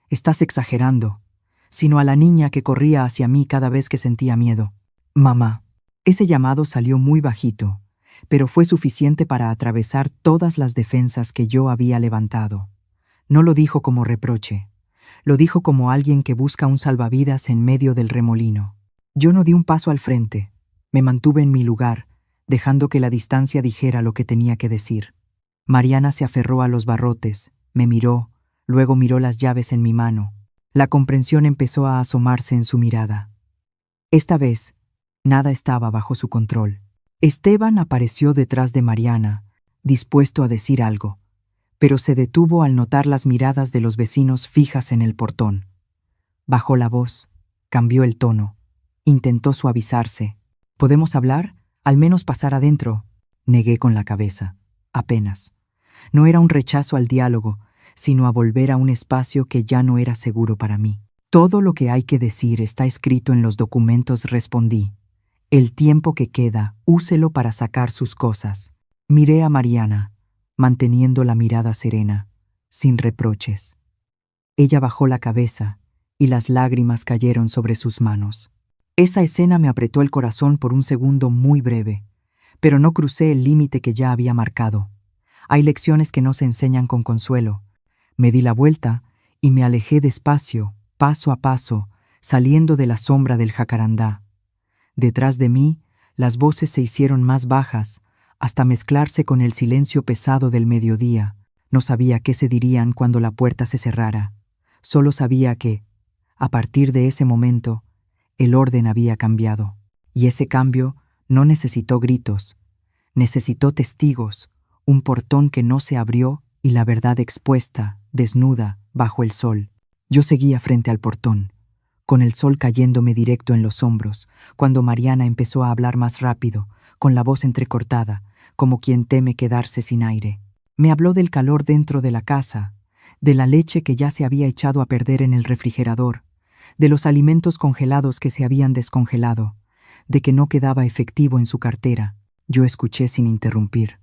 estás exagerando», sino a la niña que corría hacia mí cada vez que sentía miedo. «Mamá». Ese llamado salió muy bajito, pero fue suficiente para atravesar todas las defensas que yo había levantado. No lo dijo como reproche, lo dijo como alguien que busca un salvavidas en medio del remolino. Yo no di un paso al frente, me mantuve en mi lugar, dejando que la distancia dijera lo que tenía que decir. Mariana se aferró a los barrotes, me miró, luego miró las llaves en mi mano. La comprensión empezó a asomarse en su mirada. Esta vez, nada estaba bajo su control. Esteban apareció detrás de Mariana, dispuesto a decir algo, pero se detuvo al notar las miradas de los vecinos fijas en el portón. Bajó la voz, cambió el tono, intentó suavizarse. «¿Podemos hablar? Al menos pasar adentro». Negué con la cabeza. Apenas. No era un rechazo al diálogo, sino a volver a un espacio que ya no era seguro para mí. «Todo lo que hay que decir está escrito en los documentos», respondí. «El tiempo que queda, úselo para sacar sus cosas». Miré a Mariana, manteniendo la mirada serena, sin reproches. Ella bajó la cabeza y las lágrimas cayeron sobre sus manos. Esa escena me apretó el corazón por un segundo muy breve, pero no crucé el límite que ya había marcado. Hay lecciones que no se enseñan con consuelo. Me di la vuelta y me alejé despacio, paso a paso, saliendo de la sombra del jacarandá. Detrás de mí, las voces se hicieron más bajas, hasta mezclarse con el silencio pesado del mediodía. No sabía qué se dirían cuando la puerta se cerrara. Solo sabía que, a partir de ese momento, el orden había cambiado. Y ese cambio no necesitó gritos, necesitó testigos, un portón que no se abrió y la verdad expuesta, desnuda, bajo el sol. Yo seguía frente al portón, con el sol cayéndome directo en los hombros, cuando Mariana empezó a hablar más rápido, con la voz entrecortada, como quien teme quedarse sin aire. Me habló del calor dentro de la casa, de la leche que ya se había echado a perder en el refrigerador, de los alimentos congelados que se habían descongelado, de que no quedaba efectivo en su cartera. Yo escuché sin interrumpir.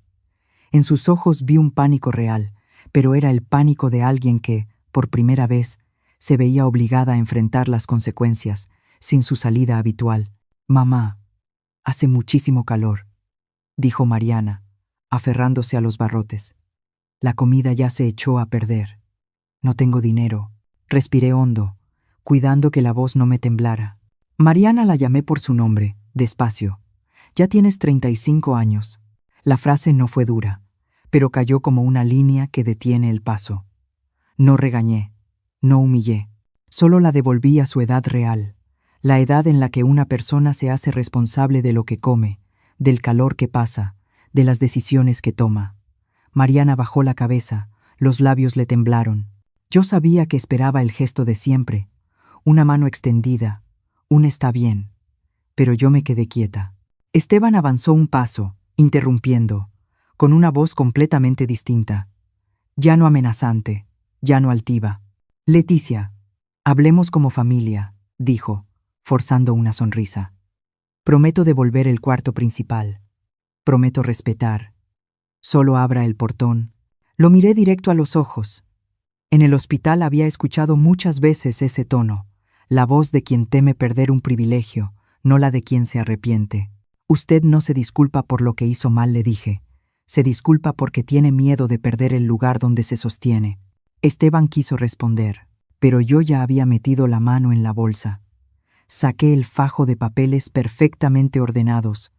En sus ojos vi un pánico real, pero era el pánico de alguien que, por primera vez, se veía obligada a enfrentar las consecuencias, sin su salida habitual. «Mamá, hace muchísimo calor», dijo Mariana, aferrándose a los barrotes. «La comida ya se echó a perder. No tengo dinero». Respiré hondo, cuidando que la voz no me temblara. Mariana la llamé por su nombre, despacio. «Ya tienes 35 años». La frase no fue dura, pero cayó como una línea que detiene el paso. No regañé, no humillé, solo la devolví a su edad real, la edad en la que una persona se hace responsable de lo que come, del calor que pasa, de las decisiones que toma. Mariana bajó la cabeza, los labios le temblaron. Yo sabía que esperaba el gesto de siempre, una mano extendida, un «está bien», pero yo me quedé quieta. Esteban avanzó un paso, interrumpiendo, con una voz completamente distinta, ya no amenazante, ya no altiva. «Leticia, hablemos como familia», dijo, forzando una sonrisa. «Prometo devolver el cuarto principal. Prometo respetar. Solo abra el portón». Lo miré directo a los ojos. En el hospital había escuchado muchas veces ese tono, la voz de quien teme perder un privilegio, no la de quien se arrepiente. «Usted no se disculpa por lo que hizo mal», le dije. Se disculpa porque tiene miedo de perder el lugar donde se sostiene. Esteban quiso responder, pero yo ya había metido la mano en la bolsa. Saqué el fajo de papeles perfectamente ordenados,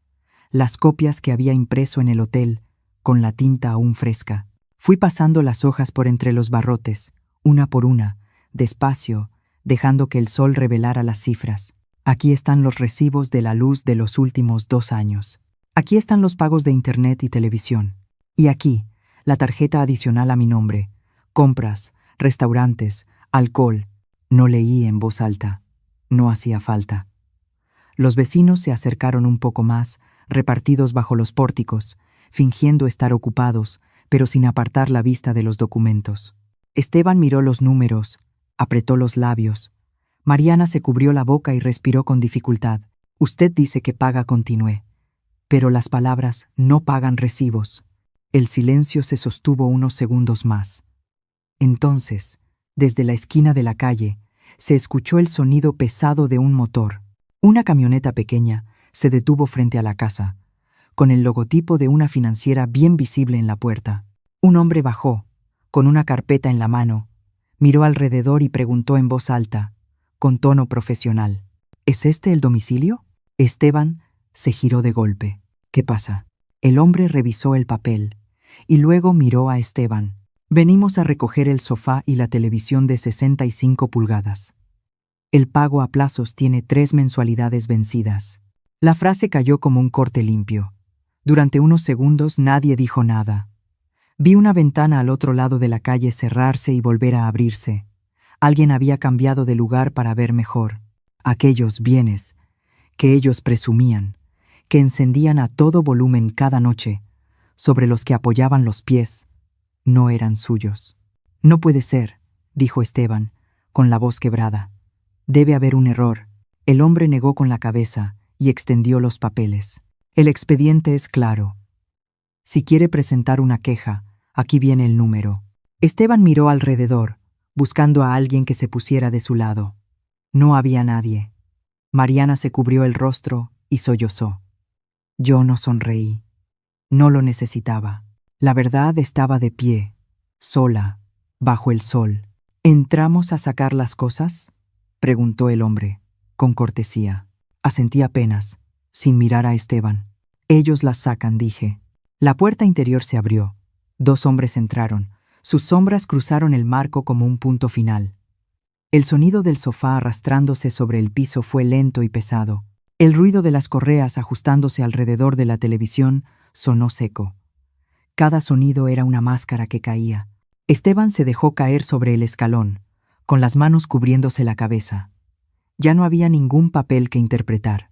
las copias que había impreso en el hotel, con la tinta aún fresca. Fui pasando las hojas por entre los barrotes, una por una, despacio, dejando que el sol revelara las cifras. Aquí están los recibos de la luz de los últimos 2 años. Aquí están los pagos de internet y televisión. Y aquí, la tarjeta adicional a mi nombre. Compras, restaurantes, alcohol. No leí en voz alta. No hacía falta. Los vecinos se acercaron un poco más, repartidos bajo los pórticos, fingiendo estar ocupados, pero sin apartar la vista de los documentos. Esteban miró los números, apretó los labios. Mariana se cubrió la boca y respiró con dificultad. Usted dice que paga, continué. Pero las palabras no pagan recibos. El silencio se sostuvo unos segundos más. Entonces, desde la esquina de la calle, se escuchó el sonido pesado de un motor. Una camioneta pequeña se detuvo frente a la casa, con el logotipo de una financiera bien visible en la puerta. Un hombre bajó, con una carpeta en la mano, miró alrededor y preguntó en voz alta, con tono profesional: ¿Es este el domicilio? Esteban se giró de golpe. ¿Qué pasa? El hombre revisó el papel y luego miró a Esteban. Venimos a recoger el sofá y la televisión de 65 pulgadas. El pago a plazos tiene 3 mensualidades vencidas. La frase cayó como un corte limpio. Durante unos segundos nadie dijo nada. Vi una ventana al otro lado de la calle cerrarse y volver a abrirse. Alguien había cambiado de lugar para ver mejor. Aquellos bienes que ellos presumían, que encendían a todo volumen cada noche, sobre los que apoyaban los pies, no eran suyos. No puede ser, dijo Esteban, con la voz quebrada. Debe haber un error. El hombre negó con la cabeza y extendió los papeles. El expediente es claro. Si quiere presentar una queja, aquí viene el número. Esteban miró alrededor, buscando a alguien que se pusiera de su lado. No había nadie. Mariana se cubrió el rostro y sollozó. Yo no sonreí. No lo necesitaba. La verdad estaba de pie, sola, bajo el sol. ¿Entramos a sacar las cosas?, preguntó el hombre, con cortesía. Asentí apenas, sin mirar a Esteban. Ellos las sacan, dije. La puerta interior se abrió. 2 hombres entraron. Sus sombras cruzaron el marco como un punto final. El sonido del sofá arrastrándose sobre el piso fue lento y pesado. El ruido de las correas ajustándose alrededor de la televisión sonó seco. Cada sonido era una máscara que caía. Esteban se dejó caer sobre el escalón, con las manos cubriéndose la cabeza. Ya no había ningún papel que interpretar.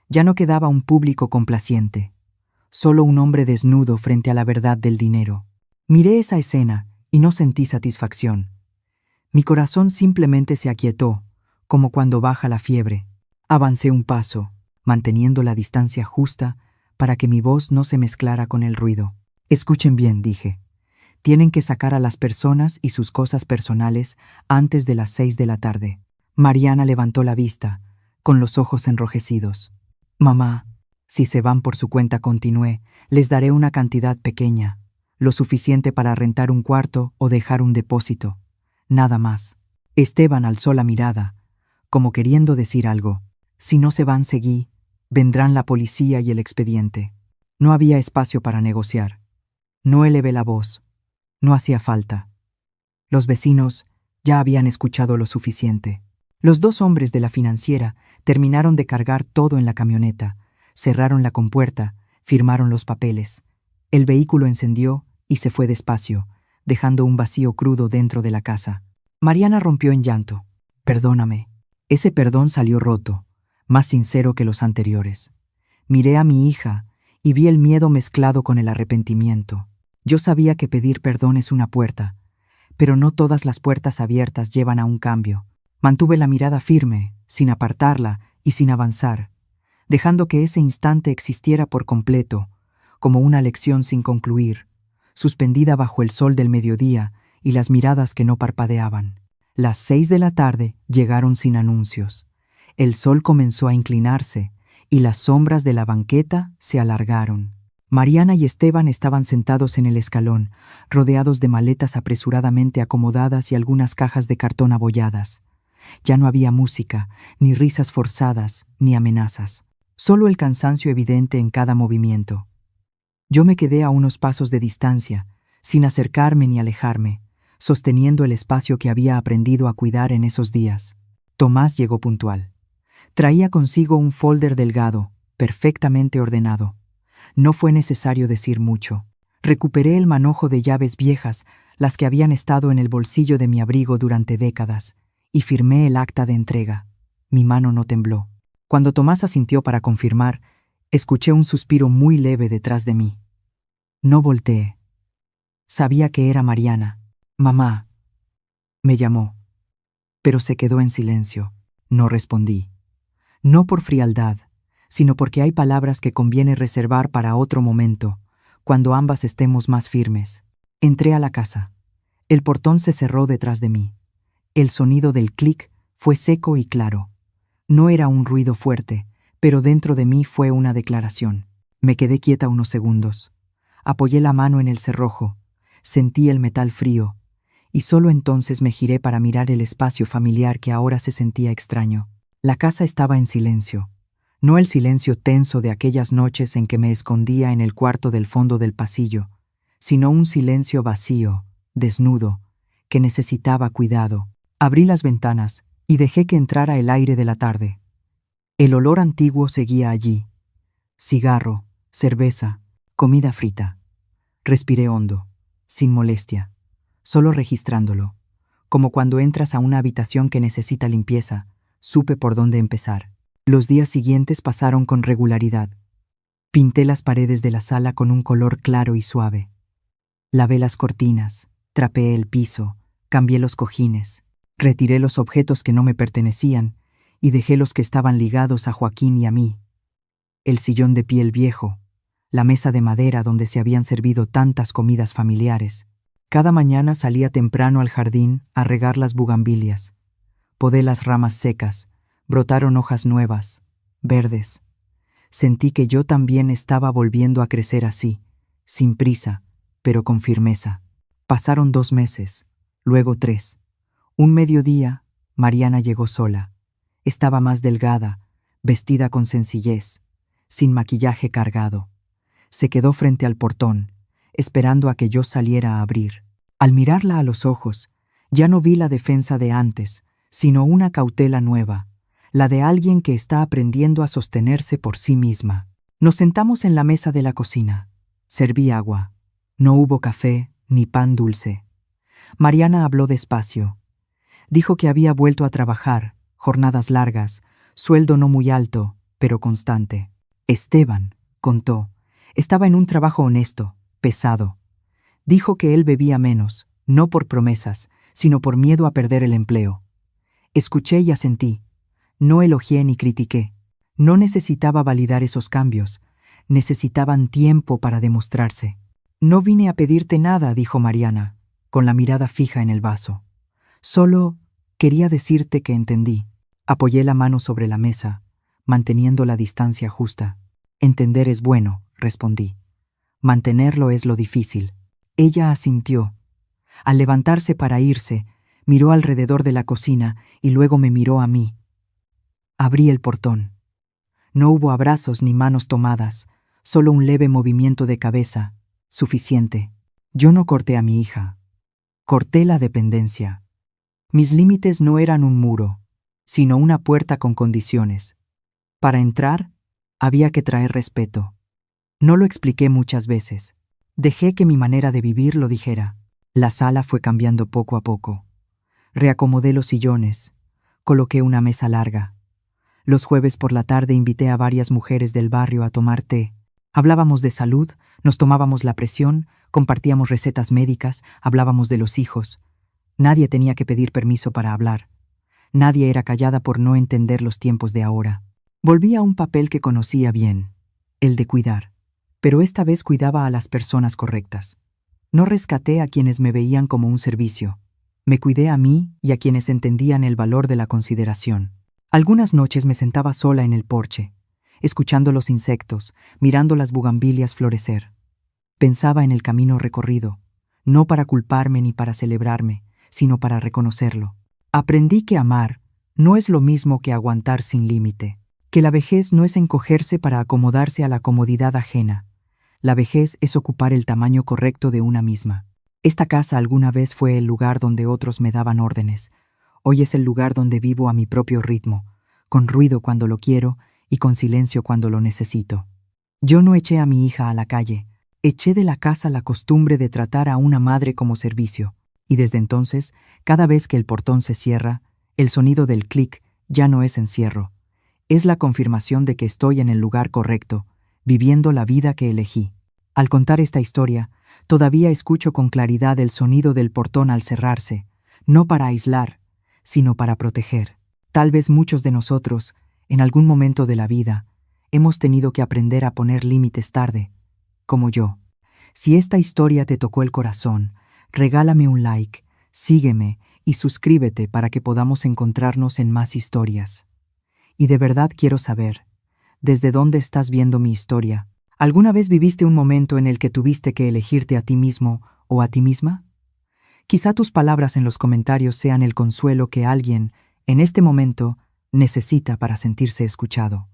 Ya no quedaba un público complaciente. Solo un hombre desnudo frente a la verdad del dinero. Miré esa escena y no sentí satisfacción. Mi corazón simplemente se aquietó, como cuando baja la fiebre. Avancé un paso, manteniendo la distancia justa para que mi voz no se mezclara con el ruido. Escuchen bien, dije. Tienen que sacar a las personas y sus cosas personales antes de las 6 de la tarde. Mariana levantó la vista, con los ojos enrojecidos. Mamá, si se van por su cuenta, continué, les daré una cantidad pequeña, lo suficiente para rentar un cuarto o dejar un depósito. Nada más. Esteban alzó la mirada, como queriendo decir algo. Si no se van, seguí, vendrán la policía y el expediente. No había espacio para negociar. No elevé la voz. No hacía falta. Los vecinos ya habían escuchado lo suficiente. Los 2 hombres de la financiera terminaron de cargar todo en la camioneta, cerraron la compuerta, firmaron los papeles. El vehículo encendió y se fue despacio, dejando un vacío crudo dentro de la casa. Mariana rompió en llanto. Perdóname. Ese perdón salió roto, más sincero que los anteriores. Miré a mi hija y vi el miedo mezclado con el arrepentimiento. Yo sabía que pedir perdón es una puerta, pero no todas las puertas abiertas llevan a un cambio. Mantuve la mirada firme, sin apartarla y sin avanzar, dejando que ese instante existiera por completo, como una lección sin concluir, suspendida bajo el sol del mediodía y las miradas que no parpadeaban. Las 6 de la tarde llegaron sin anuncios. El sol comenzó a inclinarse y las sombras de la banqueta se alargaron. Mariana y Esteban estaban sentados en el escalón, rodeados de maletas apresuradamente acomodadas y algunas cajas de cartón abolladas. Ya no había música, ni risas forzadas, ni amenazas. Solo el cansancio evidente en cada movimiento. Yo me quedé a unos pasos de distancia, sin acercarme ni alejarme, sosteniendo el espacio que había aprendido a cuidar en esos días. Tomás llegó puntual. Traía consigo un folder delgado, perfectamente ordenado. No fue necesario decir mucho. Recuperé el manojo de llaves viejas, las que habían estado en el bolsillo de mi abrigo durante décadas, y firmé el acta de entrega. Mi mano no tembló. Cuando Tomás asintió para confirmar, escuché un suspiro muy leve detrás de mí. No volteé. Sabía que era Mariana. «Mamá», me llamó, pero se quedó en silencio. No respondí. No por frialdad, sino porque hay palabras que conviene reservar para otro momento, cuando ambas estemos más firmes. Entré a la casa. El portón se cerró detrás de mí. El sonido del clic fue seco y claro. No era un ruido fuerte, pero dentro de mí fue una declaración. Me quedé quieta unos segundos. Apoyé la mano en el cerrojo. Sentí el metal frío, y solo entonces me giré para mirar el espacio familiar que ahora se sentía extraño. La casa estaba en silencio. No el silencio tenso de aquellas noches en que me escondía en el cuarto del fondo del pasillo, sino un silencio vacío, desnudo, que necesitaba cuidado. Abrí las ventanas y dejé que entrara el aire de la tarde. El olor antiguo seguía allí. Cigarro, cerveza, comida frita. Respiré hondo, sin molestia, solo registrándolo. Como cuando entras a una habitación que necesita limpieza, supe por dónde empezar. Los días siguientes pasaron con regularidad. Pinté las paredes de la sala con un color claro y suave. Lavé las cortinas, trapeé el piso, cambié los cojines, retiré los objetos que no me pertenecían y dejé los que estaban ligados a Joaquín y a mí. El sillón de piel viejo, la mesa de madera donde se habían servido tantas comidas familiares. Cada mañana salía temprano al jardín a regar las bugambilias. Podé las ramas secas, brotaron hojas nuevas, verdes. Sentí que yo también estaba volviendo a crecer así, sin prisa, pero con firmeza. Pasaron 2 meses, luego 3. Un mediodía, Mariana llegó sola. Estaba más delgada, vestida con sencillez, sin maquillaje cargado. Se quedó frente al portón, esperando a que yo saliera a abrir. Al mirarla a los ojos, ya no vi la defensa de antes, sino una cautela nueva, la de alguien que está aprendiendo a sostenerse por sí misma. Nos sentamos en la mesa de la cocina. Serví agua. No hubo café ni pan dulce. Mariana habló despacio. Dijo que había vuelto a trabajar, jornadas largas, sueldo no muy alto, pero constante. Esteban, contó, estaba en un trabajo honesto, pesado. Dijo que él bebía menos, no por promesas, sino por miedo a perder el empleo. Escuché y asentí. No elogié ni critiqué. No necesitaba validar esos cambios. Necesitaban tiempo para demostrarse. No vine a pedirte nada, dijo Mariana, con la mirada fija en el vaso. Solo quería decirte que entendí. Apoyé la mano sobre la mesa, manteniendo la distancia justa. Entender es bueno, respondí. Mantenerlo es lo difícil. Ella asintió. Al levantarse para irse, miró alrededor de la cocina y luego me miró a mí. Abrí el portón. No hubo abrazos ni manos tomadas, solo un leve movimiento de cabeza, suficiente. Yo no corté a mi hija. Corté la dependencia. Mis límites no eran un muro, sino una puerta con condiciones. Para entrar, había que traer respeto. No lo expliqué muchas veces. Dejé que mi manera de vivir lo dijera. La sala fue cambiando poco a poco. Reacomodé los sillones, coloqué una mesa larga. Los jueves por la tarde invité a varias mujeres del barrio a tomar té. Hablábamos de salud, nos tomábamos la presión, compartíamos recetas médicas, hablábamos de los hijos. Nadie tenía que pedir permiso para hablar. Nadie era callada por no entender los tiempos de ahora. Volví a un papel que conocía bien, el de cuidar. Pero esta vez cuidaba a las personas correctas. No rescaté a quienes me veían como un servicio. Me cuidé a mí y a quienes entendían el valor de la consideración. Algunas noches me sentaba sola en el porche. escuchando los insectos, mirando las bugambilias florecer. Pensaba en el camino recorrido, no para culparme ni para celebrarme, sino para reconocerlo. Aprendí que amar no es lo mismo que aguantar sin límite, que la vejez no es encogerse para acomodarse a la comodidad ajena. La vejez es ocupar el tamaño correcto de una misma. Esta casa alguna vez fue el lugar donde otros me daban órdenes. Hoy es el lugar donde vivo a mi propio ritmo, con ruido cuando lo quiero y con silencio cuando lo necesito. Yo no eché a mi hija a la calle, eché de la casa la costumbre de tratar a una madre como servicio, y desde entonces, cada vez que el portón se cierra, el sonido del clic ya no es encierro. Es la confirmación de que estoy en el lugar correcto, viviendo la vida que elegí. Al contar esta historia, todavía escucho con claridad el sonido del portón al cerrarse, no para aislar, sino para proteger. Tal vez muchos de nosotros, en algún momento de la vida, hemos tenido que aprender a poner límites tarde, como yo. Si esta historia te tocó el corazón, regálame un like, sígueme y suscríbete para que podamos encontrarnos en más historias. Y de verdad quiero saber, ¿desde dónde estás viendo mi historia? ¿Alguna vez viviste un momento en el que tuviste que elegirte a ti mismo o a ti misma? Quizá tus palabras en los comentarios sean el consuelo que alguien, en este momento, necesita para sentirse escuchado.